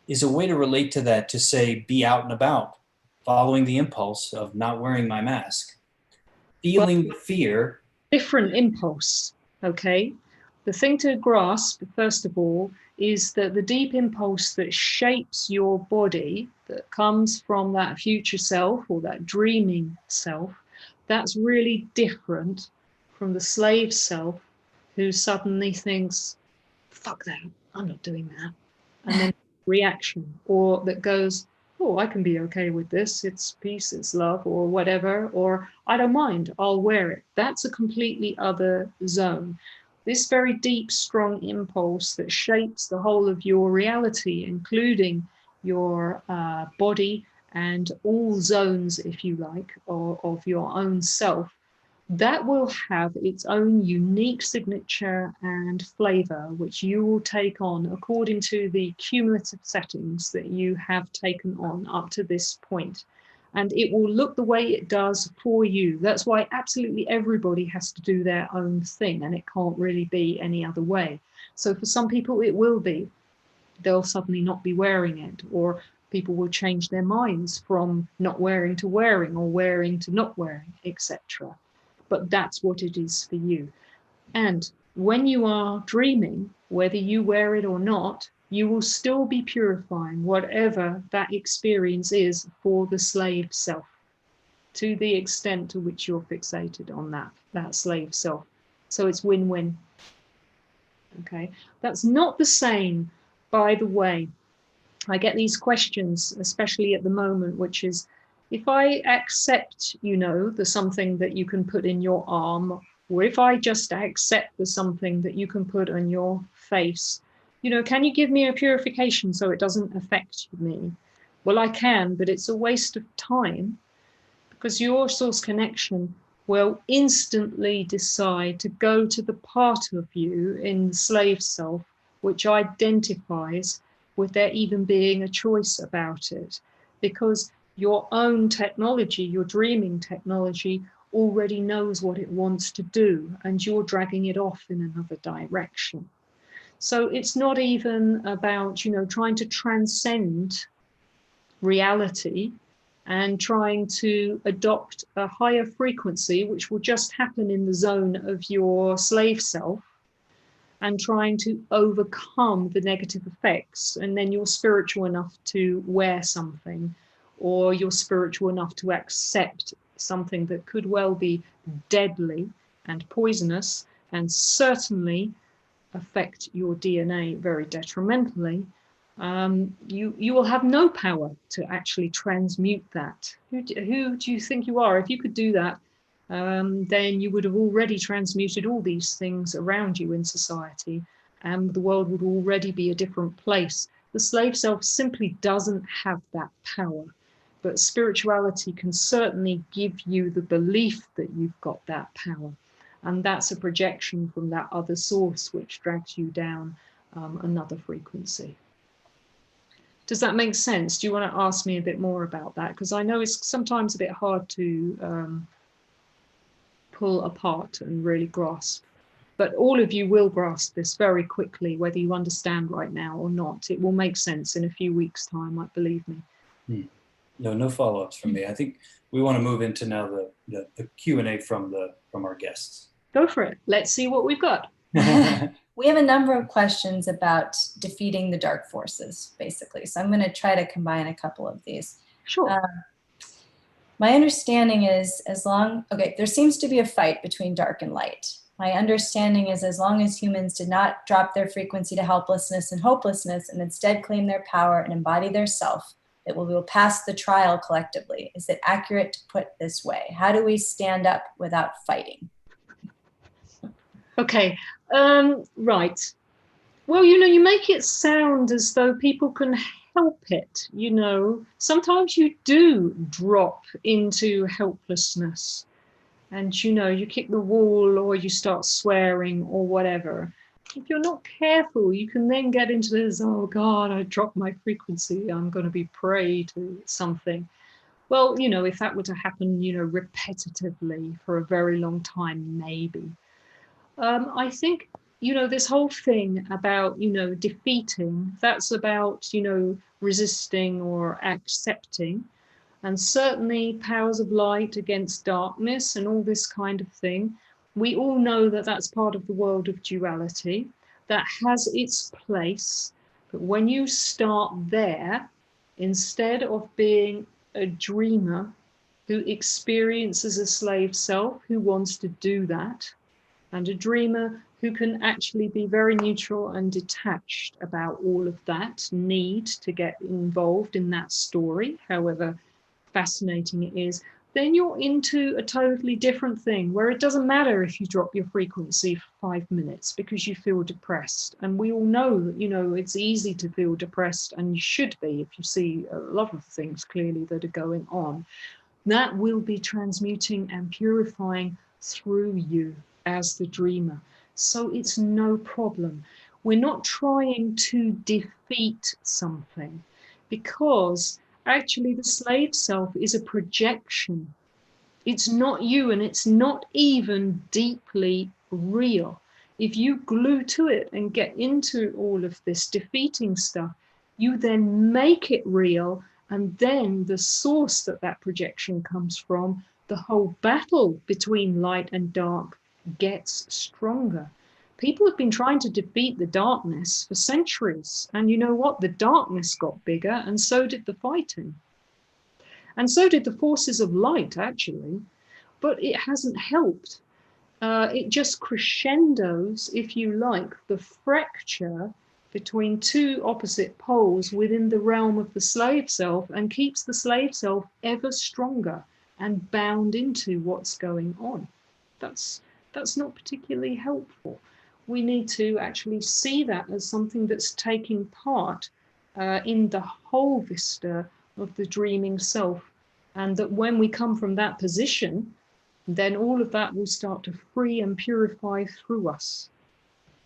is a way to relate to that, to say, be out and about, following the impulse of not wearing my mask, feeling the fear. Different impulse, okay? The thing to grasp, first of all, is that the deep impulse that shapes your body, that comes from that future self or that dreaming self, that's really different from the slave self who suddenly thinks, fuck that, I'm not doing that. And then reaction, or that goes, oh, I can be okay with this. It's peace, it's love, or whatever, or I don't mind, I'll wear it. That's a completely other zone. This very deep, strong impulse that shapes the whole of your reality, including your body and all zones, if you like, of your own self, that will have its own unique signature and flavor, which you will take on according to the cumulative settings that you have taken on up to this point. And it will look the way it does for you. That's why absolutely everybody has to do their own thing, and it can't really be any other way. So for some people, it will be they'll suddenly not be wearing it, or people will change their minds from not wearing to wearing, or wearing to not wearing, etc. But that's what it is for you. And when you are dreaming, whether you wear it or not, you will still be purifying whatever that experience is for the slave self, to the extent to which you're fixated on that slave self. So it's win-win. Okay, that's not the same, by the way. I get these questions, especially at the moment, which is, if I accept, there's something that you can put in your arm, or if I just accept there's something that you can put on your face, can you give me a purification so it doesn't affect me? Well, I can, but it's a waste of time, because your source connection will instantly decide to go to the part of you in the slave self which identifies with there even being a choice about it, because your own technology, your dreaming technology, already knows what it wants to do, and you're dragging it off in another direction. So it's not even about, trying to transcend reality and trying to adopt a higher frequency, which will just happen in the zone of your slave self, and trying to overcome the negative effects. And then you're spiritual enough to wear something, or you're spiritual enough to accept something that could well be deadly and poisonous, and certainly affect your DNA very detrimentally. You will have no power to actually transmute that. Who do you think you are? If you could do that, then you would have already transmuted all these things around you in society, and the world would already be a different place. The slave self simply doesn't have that power, but spirituality can certainly give you the belief that you've got that power, and that's a projection from that other source which drags you down another frequency. Does that make sense? Do you want to ask me a bit more about that? Because I know it's sometimes a bit hard to pull apart and really grasp. But all of you will grasp this very quickly, whether you understand right now or not. It will make sense in a few weeks' time, believe me. No follow-ups from me. I think we want to move into now the Q&A from our guests. Go for it. Let's see what we've got. We have a number of questions about defeating the dark forces, basically. So I'm going to try to combine a couple of these. Sure. My understanding is there seems to be a fight between dark and light. My understanding is as long as humans did not drop their frequency to helplessness and hopelessness and instead claim their power and embody their self, that we will pass the trial collectively. Is it accurate to put this way? How do we stand up without fighting? Okay, right. Well, you make it sound as though people can help it, Sometimes you do drop into helplessness and, you kick the wall or you start swearing or whatever. If you're not careful, you can then get into this, oh God, I dropped my frequency, I'm going to be prey to something. Well, if that were to happen, repetitively for a very long time, maybe. I think, this whole thing about, defeating, that's about, resisting or accepting. And certainly powers of light against darkness and all this kind of thing. We all know that that's part of the world of duality that has its place. But when you start there, instead of being a dreamer who experiences a slave self who wants to do that, and a dreamer who can actually be very neutral and detached about all of that need to get involved in that story, however fascinating it is, then you're into a totally different thing where it doesn't matter if you drop your frequency for 5 minutes because you feel depressed. And we all know that, it's easy to feel depressed, and you should be if you see a lot of things clearly that are going on. That will be transmuting and purifying through you as the dreamer. So it's no problem. We're not trying to defeat something, because actually the slave self is a projection. It's not you, and it's not even deeply real. if you glue to it and get into all of this defeating stuff, you then make it real, and then the source that projection comes from, the whole battle between light and dark gets stronger. People have been trying to defeat the darkness for centuries, and you know what? The darkness got bigger, and so did the fighting. And so did the forces of light, actually, but it hasn't helped. It just crescendos, if you like, the fracture between two opposite poles within the realm of the slave self, and keeps the slave self ever stronger and bound into what's going on. That's not particularly helpful. We need to actually see that as something that's taking part in the whole vista of the dreaming self, and that when we come from that position, then all of that will start to free and purify through us.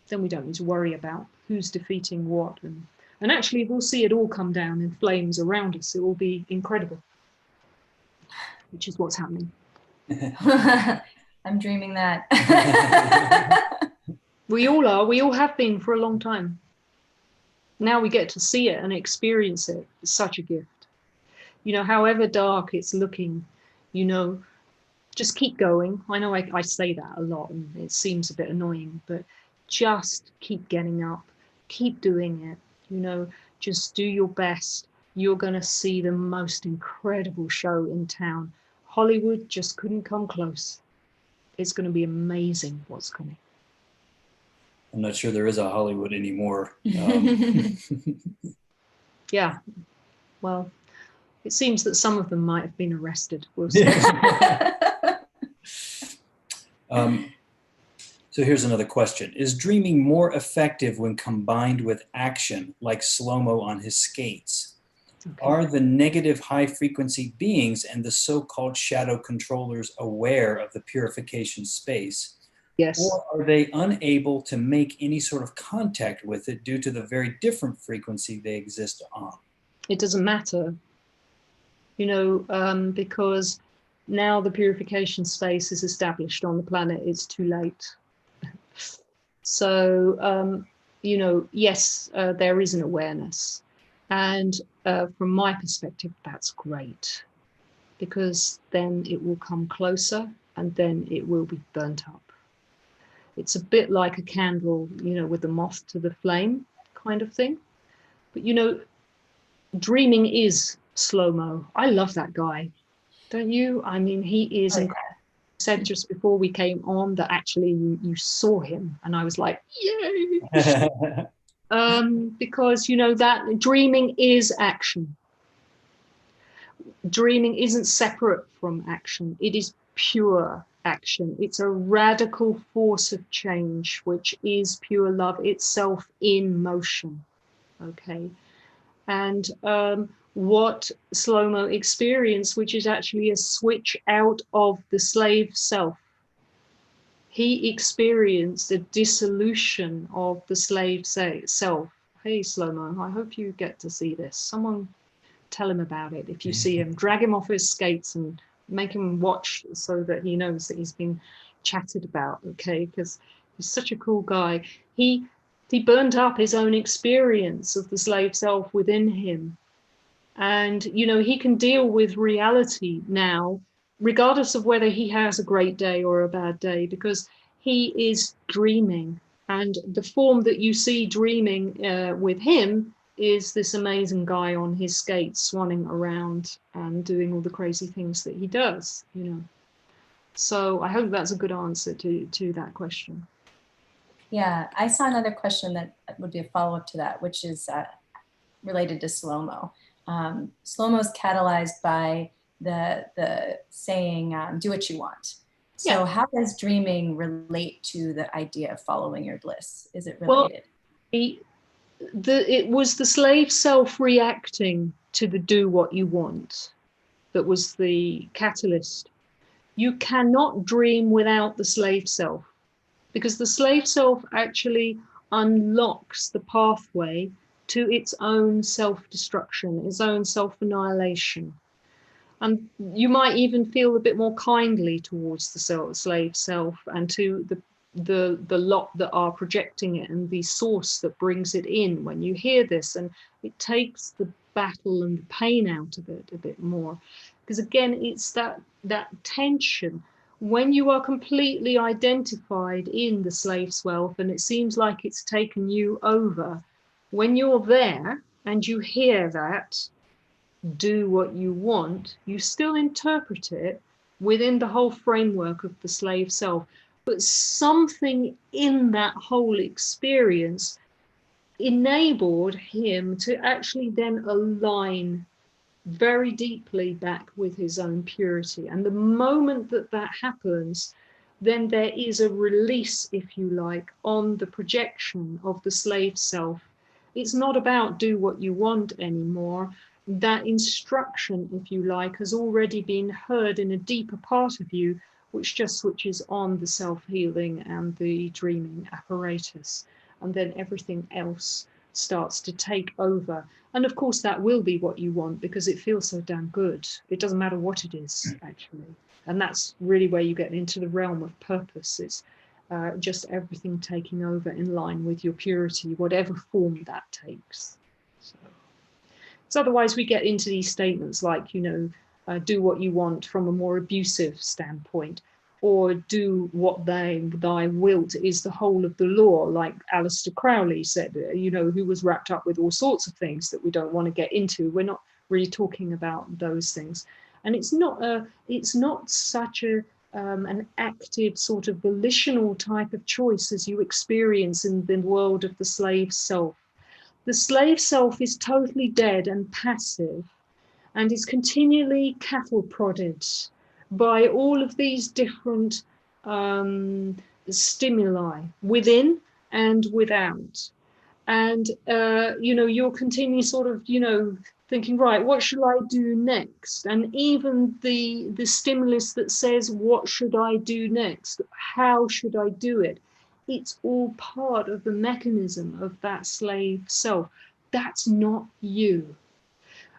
Then we don't need to worry about who's defeating what. And actually, we'll see it all come down in flames around us. It will be incredible, which is what's happening. I'm dreaming that. We all are. We all have been for a long time. Now we get to see it and experience it. It's such a gift. You know, however dark it's looking, you know, just keep going. I know I say that a lot and it seems a bit annoying, but just keep getting up, keep doing it, you know, just do your best. You're going to see the most incredible show in town. Hollywood just couldn't come close. It's going to be amazing what's coming. I'm not sure there is a Hollywood anymore. Yeah, well, it seems that some of them might have been arrested. We'll see. So here's another question. Is dreaming more effective when combined with action, like slow-mo on his skates? Okay. Are the negative high-frequency beings and the so-called shadow controllers aware of the purification space? Yes. Or are they unable to make any sort of contact with it due to the very different frequency they exist on? It doesn't matter, you know, because now the purification space is established on the planet. It's too late. So, you know, yes, there is an awareness. And from my perspective, that's great, because then it will come closer and then it will be burnt up. It's a bit like a candle, you know, with the moth to the flame kind of thing. But, you know, dreaming is slow-mo. I love that guy. Don't you? I mean, he is incredible. Said just before we came on that actually you saw him, and I was like, yay. Because, you know, that dreaming is action. Dreaming isn't separate from action. It is pure action. It's a radical force of change, which is pure love itself in motion. Okay. And what slow-mo experienced, which is actually a switch out of the slave self. He experienced a dissolution of the slave self. Hey, slow-mo, I hope you get to see this. Someone tell him about it. If you see him, drag him off his skates and make him watch so that he knows that he's been chatted about, okay? Because he's such a cool guy. He burned up his own experience of the slave self within him. And, you know, he can deal with reality now, regardless of whether he has a great day or a bad day, because he is dreaming. And the form that you see dreaming with him is this amazing guy on his skates swanning around and doing all the crazy things that he does, you know. So I hope that's a good answer to that question. Yeah, I saw another question that would be a follow-up to that, which is related to slow-mo. Slow-mo is catalyzed by the saying, do what you want. So yeah. How does dreaming relate to the idea of following your bliss? Is it related? Well, it was the slave self reacting to the do what you want that was the catalyst. You cannot dream without the slave self, because the slave self actually unlocks the pathway to its own self-destruction, its own self-annihilation. And you might even feel a bit more kindly towards the slave self and to the the lot that are projecting it and the source that brings it in when you hear this, and it takes the battle and the pain out of it a bit more, because again it's that tension when you are completely identified in the slave self and it seems like it's taken you over. When you're there and you hear that, do what you want, you still interpret it within the whole framework of the slave self. But something in that whole experience enabled him to actually then align very deeply back with his own purity. And the moment that that happens, then there is a release, if you like, on the projection of the slave self. It's not about do what you want anymore. That instruction, if you like, has already been heard in a deeper part of you, which just switches on the self-healing and the dreaming apparatus. And then everything else starts to take over. And of course, that will be what you want because it feels so damn good. It doesn't matter what it is, actually. And that's really where you get into the realm of purpose. It's just everything taking over in line with your purity, whatever form that takes. So otherwise we get into these statements like, you know, do what you want from a more abusive standpoint, or do what thy wilt is the whole of the law, like Aleister Crowley said, you know, who was wrapped up with all sorts of things that we don't want to get into. We're not really talking about those things. And it's not such an active sort of volitional type of choice as you experience in the world of the slave self. The slave self is totally dead and passive and is continually cattle prodded by all of these different stimuli within and without. And, you know, you're continually sort of, you know, thinking, right, what should I do next? And even the stimulus that says, what should I do next? How should I do it? It's all part of the mechanism of that slave self. That's not you.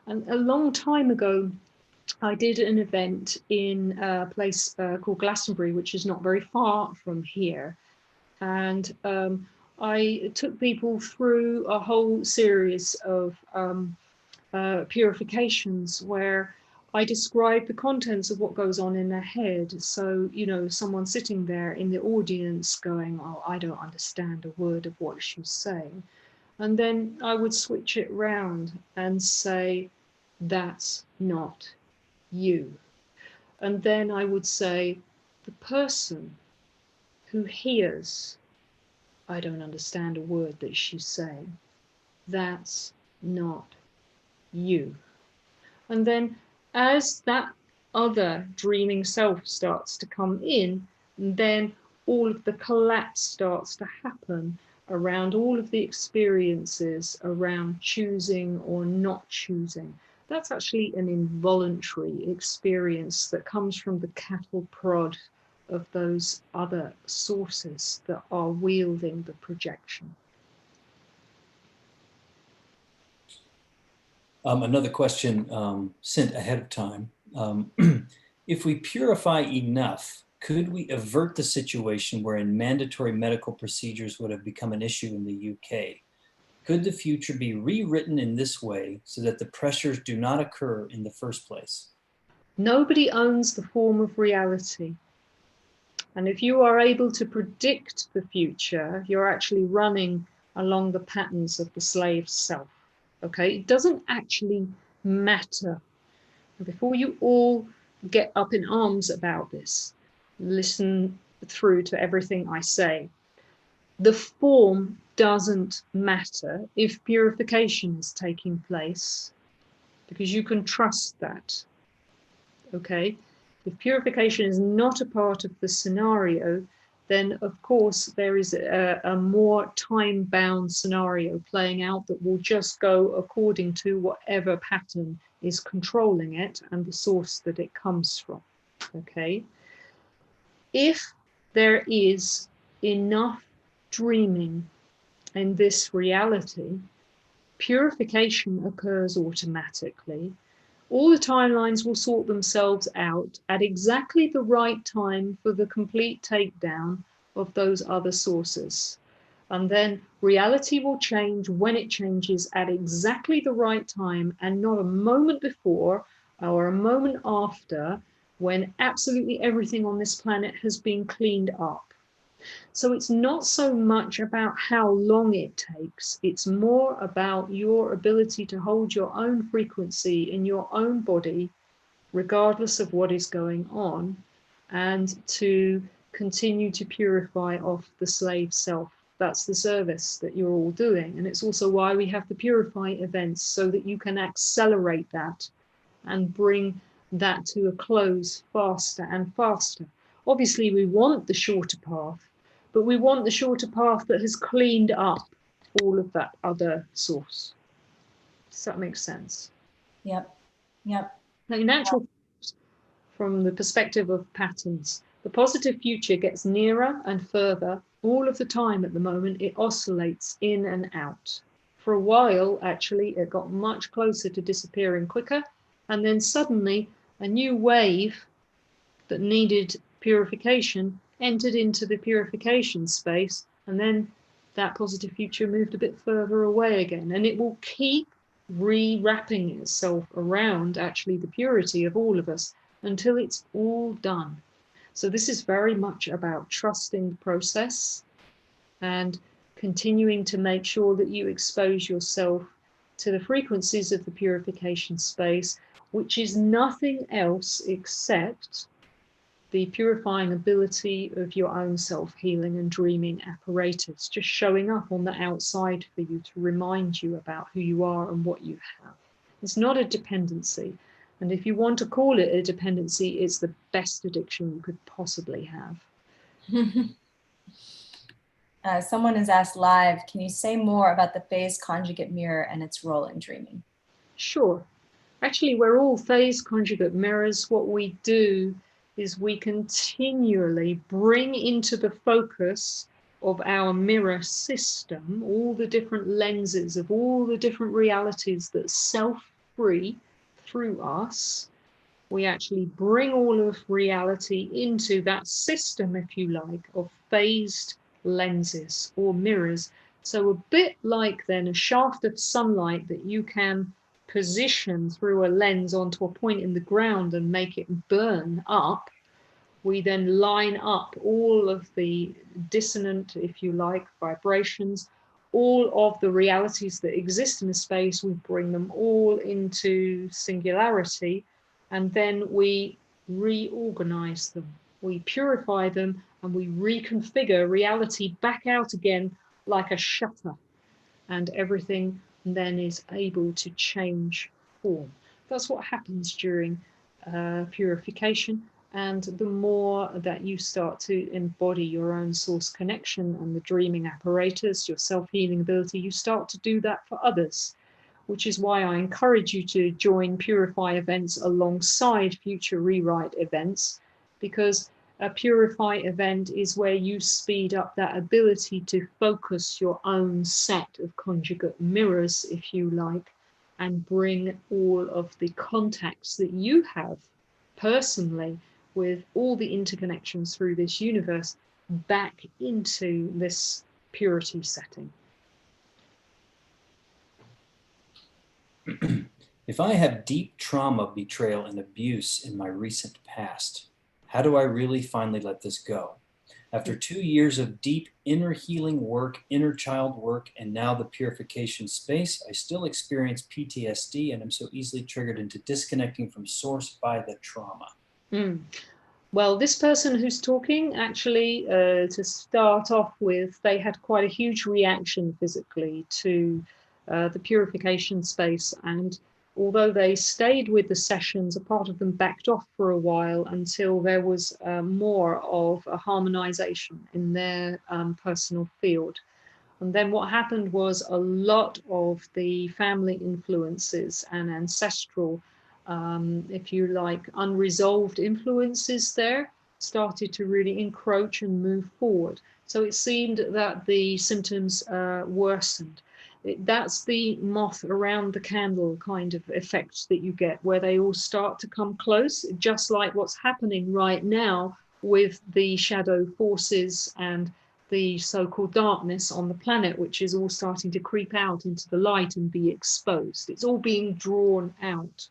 And a long time ago, I did an event in a place called Glastonbury, which is not very far from here. And I took people through a whole series of purifications where I describe the contents of what goes on in their head. So, you know, someone sitting there in the audience going, oh, I don't understand a word of what she's saying. And then I would switch it round and say, that's not you. And then I would say, the person who hears, I don't understand a word that she's saying, that's not you. And then as that other dreaming self starts to come in, then all of the collapse starts to happen around all of the experiences around choosing or not choosing. That's actually an involuntary experience that comes from the cattle prod of those other sources that are wielding the projection. Another question sent ahead of time. If we purify enough, could we avert the situation wherein mandatory medical procedures would have become an issue in the UK? Could the future be rewritten in this way so that the pressures do not occur in the first place? Nobody owns the form of reality. And if you are able to predict the future, you're actually running along the patterns of the slave self. Okay, it doesn't actually matter. Before you all get up in arms about this, listen through to everything I say. The form doesn't matter if purification is taking place, because you can trust that. Okay, if purification is not a part of the scenario, then of course there is a more time-bound scenario playing out that will just go according to whatever pattern is controlling it and the source that it comes from. Okay, if there is enough dreaming in this reality, purification occurs automatically. All the timelines will sort themselves out at exactly the right time for the complete takedown of those other sources. And then reality will change when it changes at exactly the right time, and not a moment before or a moment after, when absolutely everything on this planet has been cleaned up. So it's not so much about how long it takes, it's more about your ability to hold your own frequency in your own body, regardless of what is going on, and to continue to purify off the slave self. That's the service that you're all doing. And it's also why we have the Purify events, so that you can accelerate that and bring that to a close faster and faster. Obviously, we want the shorter path, but we want the shorter path that has cleaned up all of that other source. Does that make sense? Yep. Yep. Now, in actual fact, from the perspective of patterns, the positive future gets nearer and further all of the time at the moment. It oscillates in and out. For a while, actually, it got much closer to disappearing quicker. And then suddenly a new wave that needed purification entered into the purification space. And then that positive future moved a bit further away again. And it will keep rewrapping itself around actually the purity of all of us until it's all done. So this is very much about trusting the process and continuing to make sure that you expose yourself to the frequencies of the purification space, which is nothing else except the purifying ability of your own self-healing and dreaming apparatus, just showing up on the outside for you to remind you about who you are and what you have. It's not a dependency. And if you want to call it a dependency, it's the best addiction you could possibly have. Someone has asked live, can you say more about the phase conjugate mirror and its role in dreaming? Sure. Actually, we're all phase conjugate mirrors. What we do is we continually bring into the focus of our mirror system all the different lenses of all the different realities that self-free through us. We actually bring all of reality into that system, if you like, of phased lenses or mirrors. So a bit like then a shaft of sunlight that you can position through a lens onto a point in the ground and make it burn up, we then line up all of the dissonant, if you like, vibrations, all of the realities that exist in a space, we bring them all into singularity, and then we reorganize them. We purify them and we reconfigure reality back out again like a shutter, and everything then is able to change form. That's what happens during purification. And the more that you start to embody your own source connection and the dreaming apparatus, your self-healing ability, you start to do that for others, which is why I encourage you to join Purify events alongside future rewrite events, because a Purify event is where you speed up that ability to focus your own set of conjugate mirrors, if you like, and bring all of the contacts that you have personally with all the interconnections through this universe back into this purity setting. If I have deep trauma, betrayal, and abuse in my recent past, how do I really finally let this go? After 2 years of deep inner healing work, inner child work, and now the purification space, I still experience PTSD and am so easily triggered into disconnecting from source by the trauma. Well, this person who's talking, actually, to start off with, they had quite a huge reaction physically to the purification space. And although they stayed with the sessions, a part of them backed off for a while until there was more of a harmonization in their personal field. And then what happened was a lot of the family influences and ancestral, if you like, unresolved influences there started to really encroach and move forward. So it seemed that the symptoms worsened. That's the moth around the candle kind of effect that you get, where they all start to come close, just like what's happening right now with the shadow forces and the so-called darkness on the planet, which is all starting to creep out into the light and be exposed. It's all being drawn out.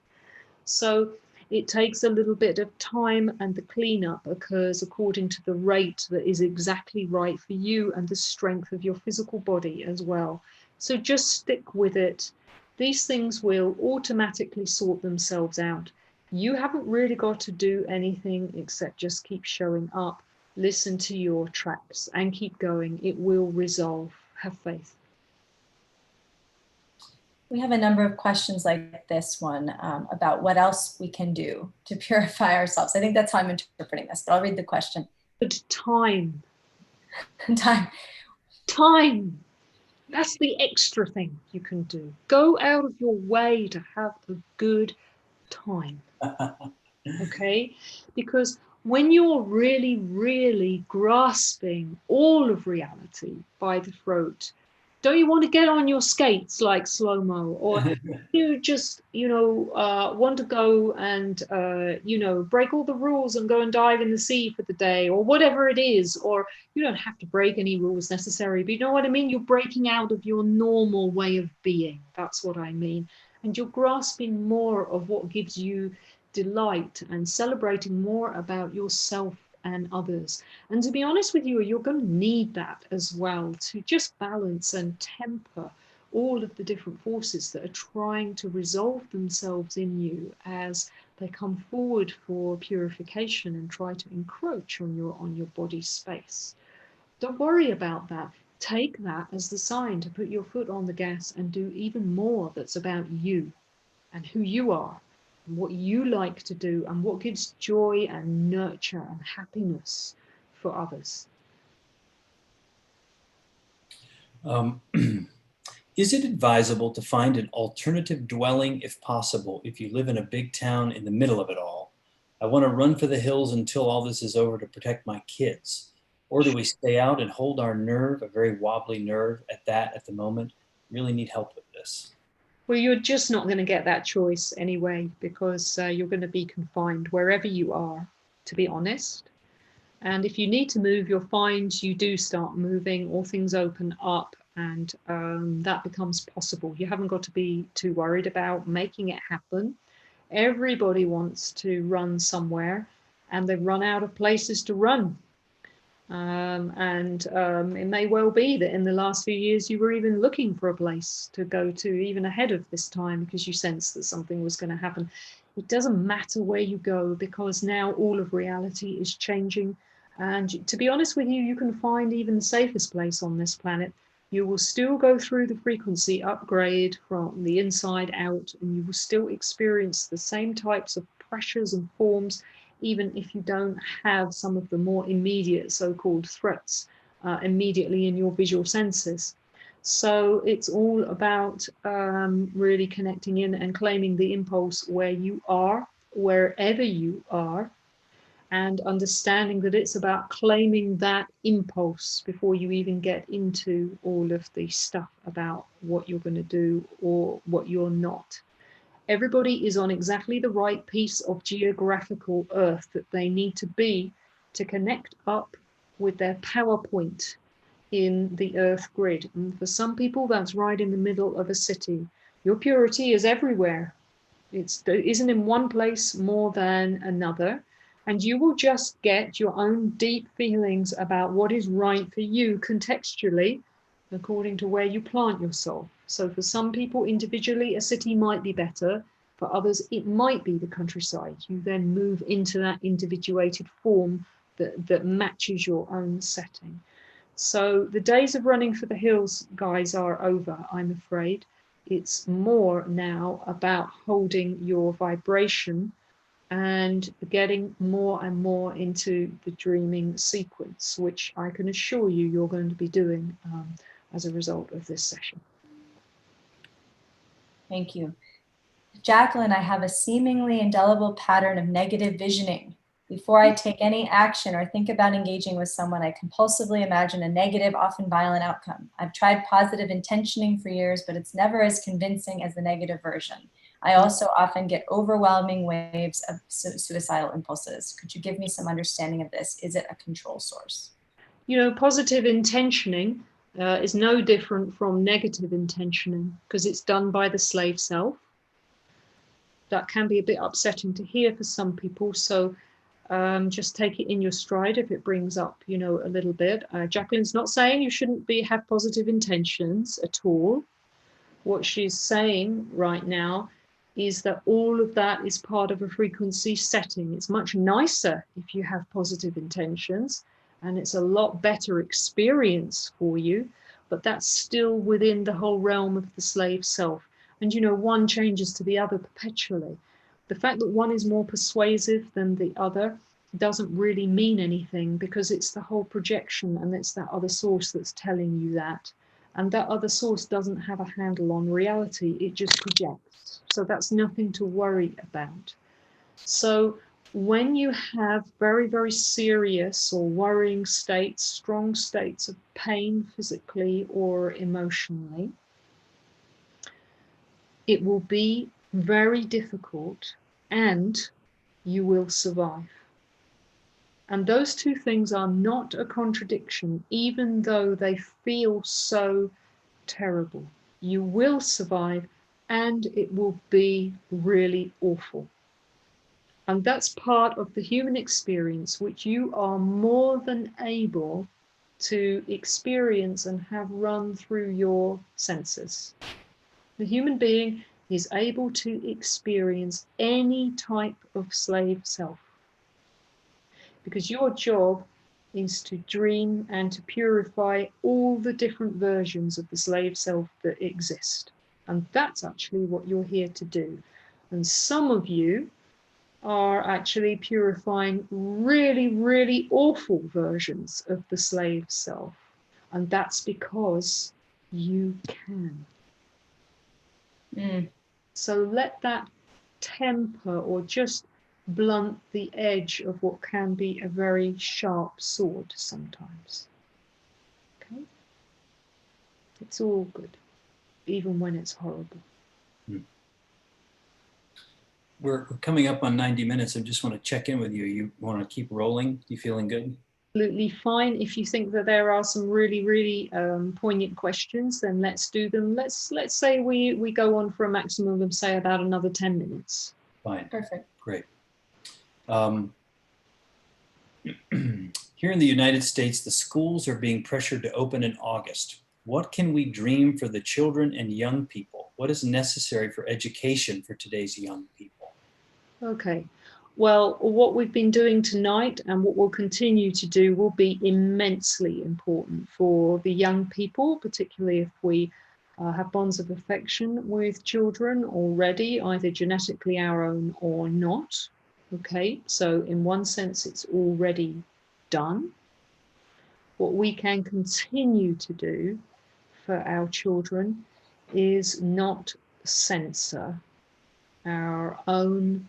So it takes a little bit of time, and the cleanup occurs according to the rate that is exactly right for you and the strength of your physical body as well. So just stick with it. These things will automatically sort themselves out. You haven't really got to do anything except just keep showing up, listen to your tracks, and keep going. It will resolve. Have faith. We have a number of questions like this one about what else we can do to purify ourselves. I think that's how I'm interpreting this, but I'll read the question. But time. Time. That's the extra thing you can do. Go out of your way to have a good time. Okay? Because when you're really, really grasping all of reality by the throat, don't you want to get on your skates like slow-mo, or you just, want to go and, break all the rules and go and dive in the sea for the day, or whatever it is, or you don't have to break any rules necessary, but you know what I mean? You're breaking out of your normal way of being. That's what I mean. And you're grasping more of what gives you delight and celebrating more about yourself and others. And to be honest with you, you're going to need that as well to just balance and temper all of the different forces that are trying to resolve themselves in you as they come forward for purification and try to encroach on your body space. Don't worry about that. Take that as the sign to put your foot on the gas and do even more that's about you and who you are, and what you like to do, and what gives joy and nurture and happiness for others. Is it advisable to find an alternative dwelling if possible, if you live in a big town in the middle of it all? I want to run for the hills until all this is over to protect my kids. Or do we stay out and hold our nerve, a very wobbly nerve at the moment? Really need help with this. Well, you're just not going to get that choice anyway, because you're going to be confined wherever you are, to be honest. And if you need to move, you'll find you do start moving, or things open up, and that becomes possible. You haven't got to be too worried about making it happen. Everybody wants to run somewhere, and they've run out of places to run. It may well be that in the last few years you were even looking for a place to go to, even ahead of this time, because you sensed that something was going to happen. It doesn't matter where you go, because now all of reality is changing. And to be honest with you, you can find even the safest place on this planet. You will still go through the frequency upgrade from the inside out, and you will still experience the same types of pressures and forms, even if you don't have some of the more immediate so-called threats immediately in your visual senses. So it's all about really connecting in and claiming the impulse where you are, wherever you are, and understanding that it's about claiming that impulse before you even get into all of the stuff about what you're going to do or what you're not. Everybody is on exactly the right piece of geographical earth that they need to be to connect up with their power point in the earth grid. And for some people, that's right in the middle of a city. Your purity is everywhere. It isn't in one place more than another. And you will just get your own deep feelings about what is right for you contextually, according to where you plant your soul. So for some people individually, a city might be better. For others, it might be the countryside. You then move into that individuated form that matches your own setting. So the days of running for the hills, guys, are over, I'm afraid. It's more now about holding your vibration and getting more and more into the dreaming sequence, which I can assure you you're going to be doing as a result of this session. Thank you. Jacqueline, I have a seemingly indelible pattern of negative visioning. Before I take any action or think about engaging with someone, I compulsively imagine a negative, often violent outcome. I've tried positive intentioning for years, but it's never as convincing as the negative version. I also often get overwhelming waves of suicidal impulses. Could you give me some understanding of this? Is it a control source? You know, positive intentioning is no different from negative intentioning because it's done by the slave self. That can be a bit upsetting to hear for some people. So just take it in your stride if it brings up, you know, a little bit. Jacqueline's not saying you shouldn't have positive intentions at all. What she's saying right now is that all of that is part of a frequency setting. It's much nicer if you have positive intentions, and it's a lot better experience for you, but that's still within the whole realm of the slave self. And, you know, one changes to the other perpetually. The fact that one is more persuasive than the other doesn't really mean anything, because it's the whole projection and it's that other source that's telling you that. And that other source doesn't have a handle on reality, it just projects. So that's nothing to worry about. So when you have very, very serious or worrying states, strong states of pain physically or emotionally, it will be very difficult and you will survive. And those two things are not a contradiction, even though they feel so terrible. You will survive and it will be really awful. And that's part of the human experience, which you are more than able to experience and have run through your senses. The human being is able to experience any type of slave self, because your job is to dream and to purify all the different versions of the slave self that exist. And that's actually what you're here to do. And some of you are actually purifying really, really awful versions of the slave self. And that's because you can. So let that temper or just blunt the edge of what can be a very sharp sword sometimes. Okay? It's all good, even when it's horrible. We're coming up on 90 minutes. I just want to check in with you. You want to keep rolling? You feeling good? Absolutely fine. If you think that there are some really, really poignant questions, then let's do them. Let's say we go on for a maximum of, say, about another 10 minutes. Fine. Perfect. Great. Here in the United States, the schools are being pressured to open in August. What can we dream for the children and young people? What is necessary for education for today's young people? Okay. Well, what we've been doing tonight and what we'll continue to do will be immensely important for the young people, particularly if we have bonds of affection with children already, either genetically our own or not. Okay, so in one sense, it's already done. What we can continue to do for our children is not censor our own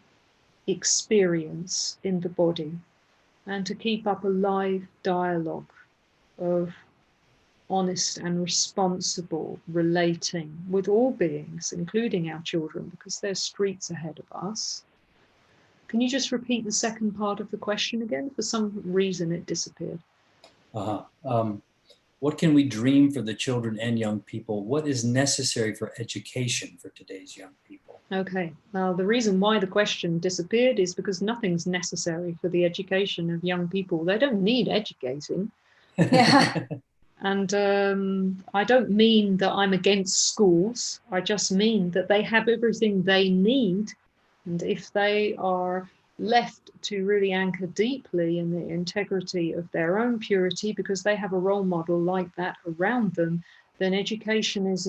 experience in the body, and to keep up a live dialogue of honest and responsible relating with all beings, including our children, because there's streets ahead of us. Can you just repeat the second part of the question again? For some reason it disappeared. What can we dream for the children and young people? What is necessary for education for today's young people? Okay, now the reason why the question disappeared is because nothing's necessary for the education of young people. They don't need educating. Yeah. And I don't mean that I'm against schools. I just mean that they have everything they need. And if they are left to really anchor deeply in the integrity of their own purity, because they have a role model like that around them, then education is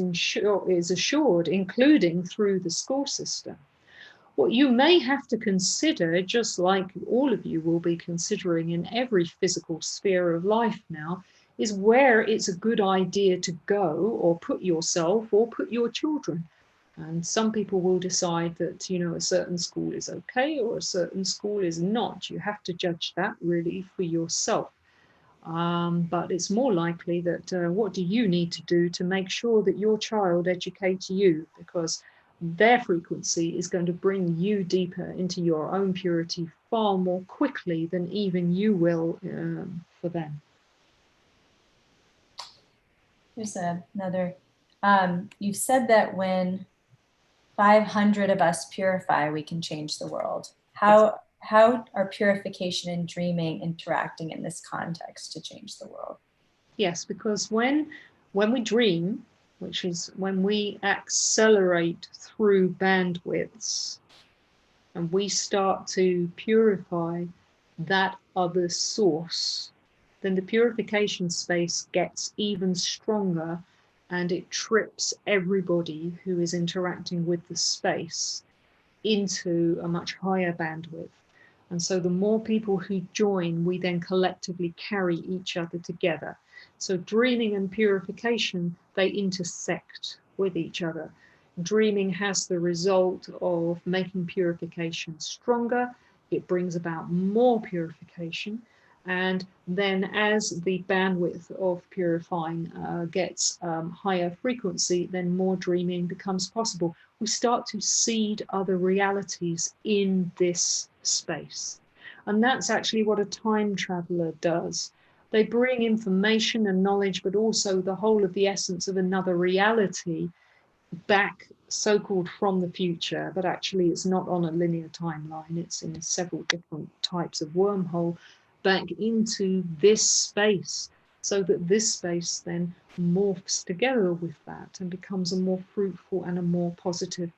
assured, including through the school system. What you may have to consider, just like all of you will be considering in every physical sphere of life now, is where it's a good idea to go or put yourself or put your children. And some people will decide that, you know, a certain school is okay or a certain school is not. You have to judge that really for yourself. But it's more likely that what do you need to do to make sure that your child educates you? Because their frequency is going to bring you deeper into your own purity far more quickly than even you will for them. Here's another. You've said that when 500 of us purify, we can change the world. How are purification and dreaming interacting in this context to change the world? Yes, because when we dream, which is when we accelerate through bandwidths and we start to purify that other source, then the purification space gets even stronger and it trips everybody who is interacting with the space into a much higher bandwidth. And so the more people who join, we then collectively carry each other together. So dreaming and purification, they intersect with each other. Dreaming has the result of making purification stronger. It brings about more purification. And then as the bandwidth of purifying gets higher frequency, then more dreaming becomes possible. We start to seed other realities in this space. And that's actually what a time traveler does. They bring information and knowledge, but also the whole of the essence of another reality back, so-called from the future, but actually it's not on a linear timeline. It's in several different types of wormhole back into this space, so that this space then morphs together with that and becomes a more fruitful and a more positive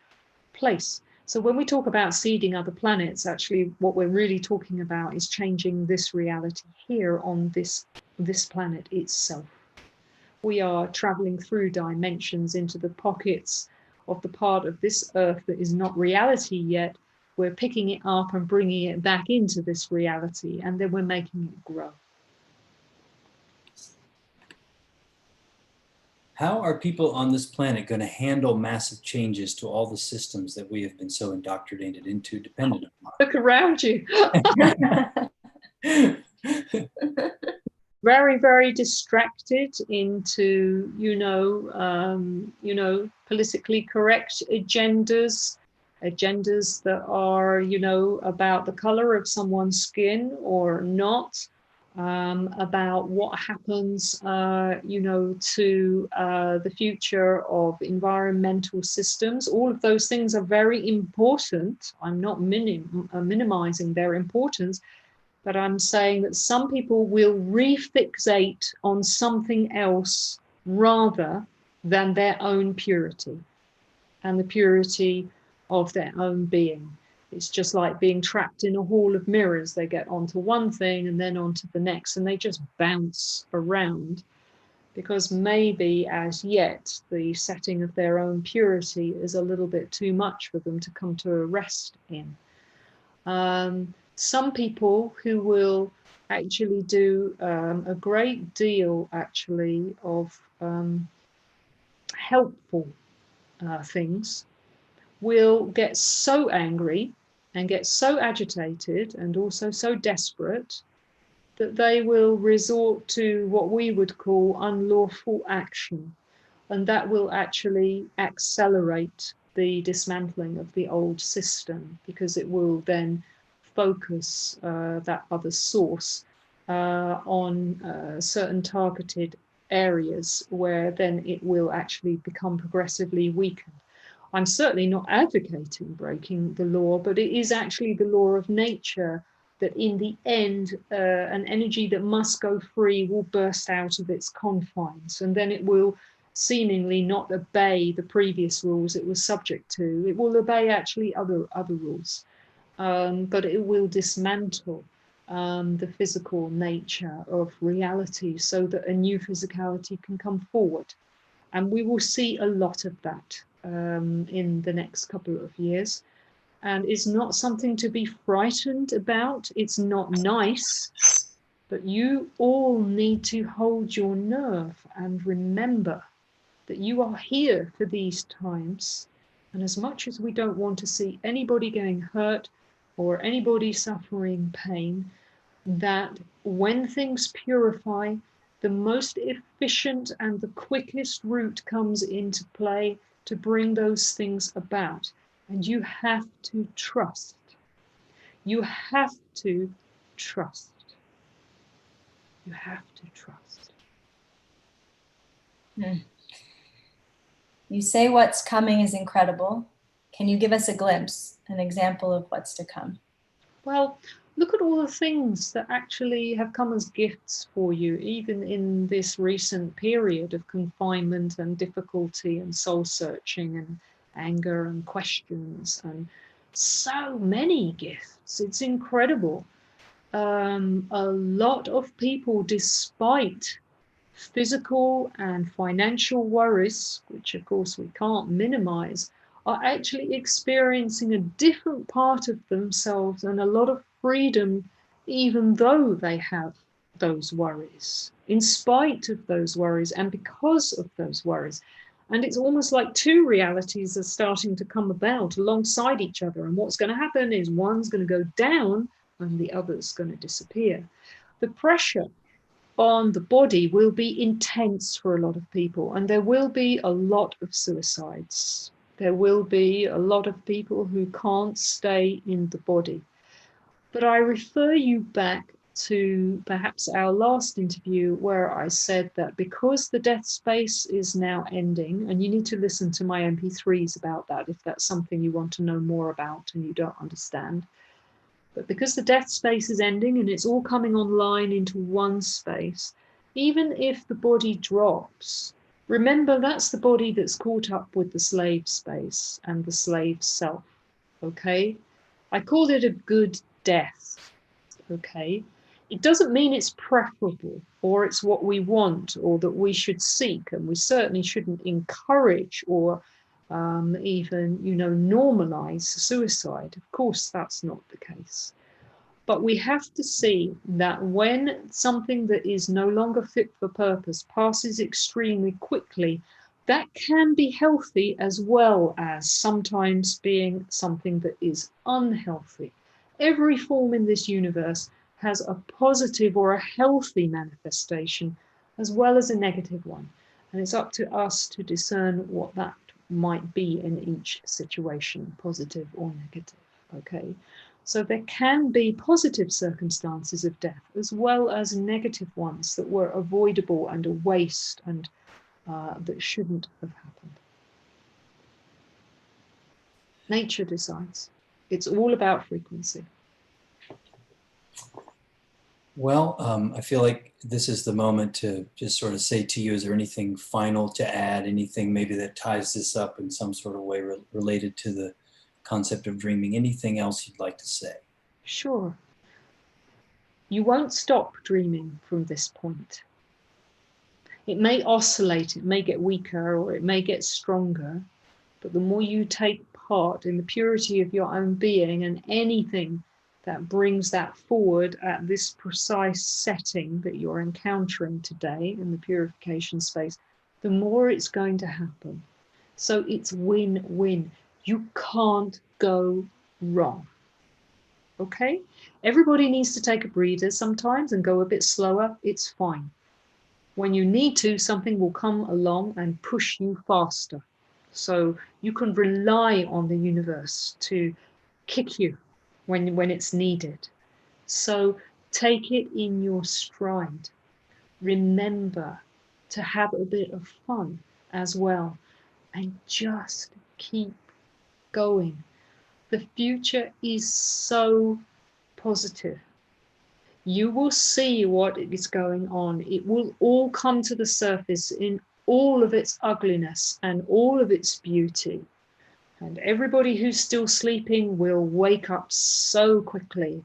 place. So when we talk about seeding other planets, actually what we're really talking about is changing this reality here on this planet itself. We are traveling through dimensions into the pockets of the part of this earth that is not reality yet. We're picking it up and bringing it back into this reality, and then we're making it grow. How are people on this planet going to handle massive changes to all the systems that we have been so indoctrinated into, dependent upon? Look around you. Very, very distracted into, politically correct agendas that are, about the color of someone's skin or not, about what happens, to the future of environmental systems. All of those things are very important. I'm not minimizing their importance, but I'm saying that some people will refixate on something else rather than their own purity and the purity of their own being. It's just like being trapped in a hall of mirrors. They get onto one thing and then onto the next, and they just bounce around because maybe as yet the setting of their own purity is a little bit too much for them to come to a rest in. Some people who will actually do a great deal actually of helpful things will get so angry and get so agitated and also so desperate that they will resort to what we would call unlawful action. And that will actually accelerate the dismantling of the old system, because it will then focus that other source on certain targeted areas where then it will actually become progressively weakened. I'm certainly not advocating breaking the law, but it is actually the law of nature that in the end, an energy that must go free will burst out of its confines, and then it will seemingly not obey the previous rules it was subject to. It will obey actually other rules, but it will dismantle the physical nature of reality so that a new physicality can come forward. And we will see a lot of that in the next couple of years. And it's not something to be frightened about. It's not nice, but you all need to hold your nerve and remember that you are here for these times. And as much as we don't want to see anybody getting hurt or anybody suffering pain, that when things purify, the most efficient and the quickest route comes into play to bring those things about. And you have to trust. You have to trust. You have to trust. You say what's coming is incredible. Can you give us a glimpse, an example of what's to come? Well, look at all the things that actually have come as gifts for you, even in this recent period of confinement and difficulty and soul searching and anger and questions, and so many gifts. It's incredible. A lot of people, despite physical and financial worries, which of course we can't minimize, are actually experiencing a different part of themselves and a lot of freedom, even though they have those worries, in spite of those worries and because of those worries. And it's almost like two realities are starting to come about alongside each other. And what's going to happen is one's going to go down and the other's going to disappear. The pressure on the body will be intense for a lot of people, and there will be a lot of suicides. There will be a lot of people who can't stay in the body. But I refer you back to perhaps our last interview where I said that because the death space is now ending, and you need to listen to my MP3s about that if that's something you want to know more about and you don't understand. But because the death space is ending and it's all coming online into one space, even if the body drops, remember that's the body that's caught up with the slave space and the slave self, okay? I call it a good death, okay? It doesn't mean it's preferable or it's what we want or that we should seek, and we certainly shouldn't encourage or even, normalize suicide. Of course, that's not the case. But we have to see that when something that is no longer fit for purpose passes extremely quickly, that can be healthy as well as sometimes being something that is unhealthy. Every form in this universe has a positive or a healthy manifestation as well as a negative one. And it's up to us to discern what that might be in each situation, positive or negative, okay? So there can be positive circumstances of death as well as negative ones that were avoidable and a waste and that shouldn't have happened. Nature decides. It's all about frequency. Well, I feel like this is the moment to just sort of say to you, is there anything final to add, anything maybe that ties this up in some sort of way related to the concept of dreaming, anything else you'd like to say? Sure. You won't stop dreaming from this point. It may oscillate, it may get weaker, or it may get stronger, but the more you take part in the purity of your own being and anything that brings that forward at this precise setting that you're encountering today in the purification space, the more it's going to happen. So it's win-win. You can't go wrong. Okay? Everybody needs to take a breather sometimes and go a bit slower. It's fine. When you need to, something will come along and push you faster. So you can rely on the universe to kick you when it's needed. So take it in your stride. Remember to have a bit of fun as well, and just keep going. The future is so positive. You will see what is going on. It will all come to the surface in all of its ugliness and all of its beauty. And everybody who's still sleeping will wake up so quickly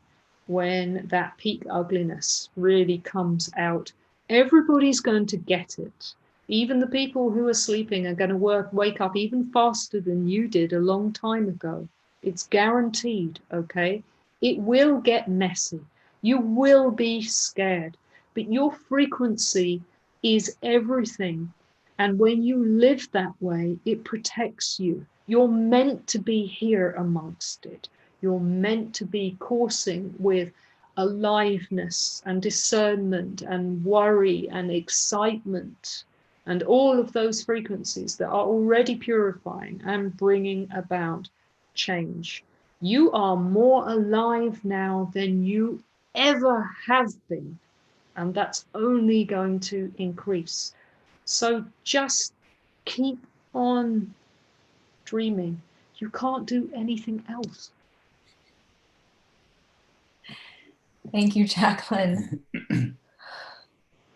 when that peak ugliness really comes out. Everybody's going to get it. Even the people who are sleeping are going to wake up even faster than you did a long time ago. It's guaranteed, okay? It will get messy. You will be scared, but your frequency is everything. And when you live that way, it protects you. You're meant to be here amongst it. You're meant to be coursing with aliveness and discernment and worry and excitement and all of those frequencies that are already purifying and bringing about change. You are more alive now than you ever have been, and that's only going to increase. So just keep on dreaming. You can't do anything else. Thank you, Jacqueline.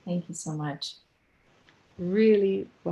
Thank you so much. Really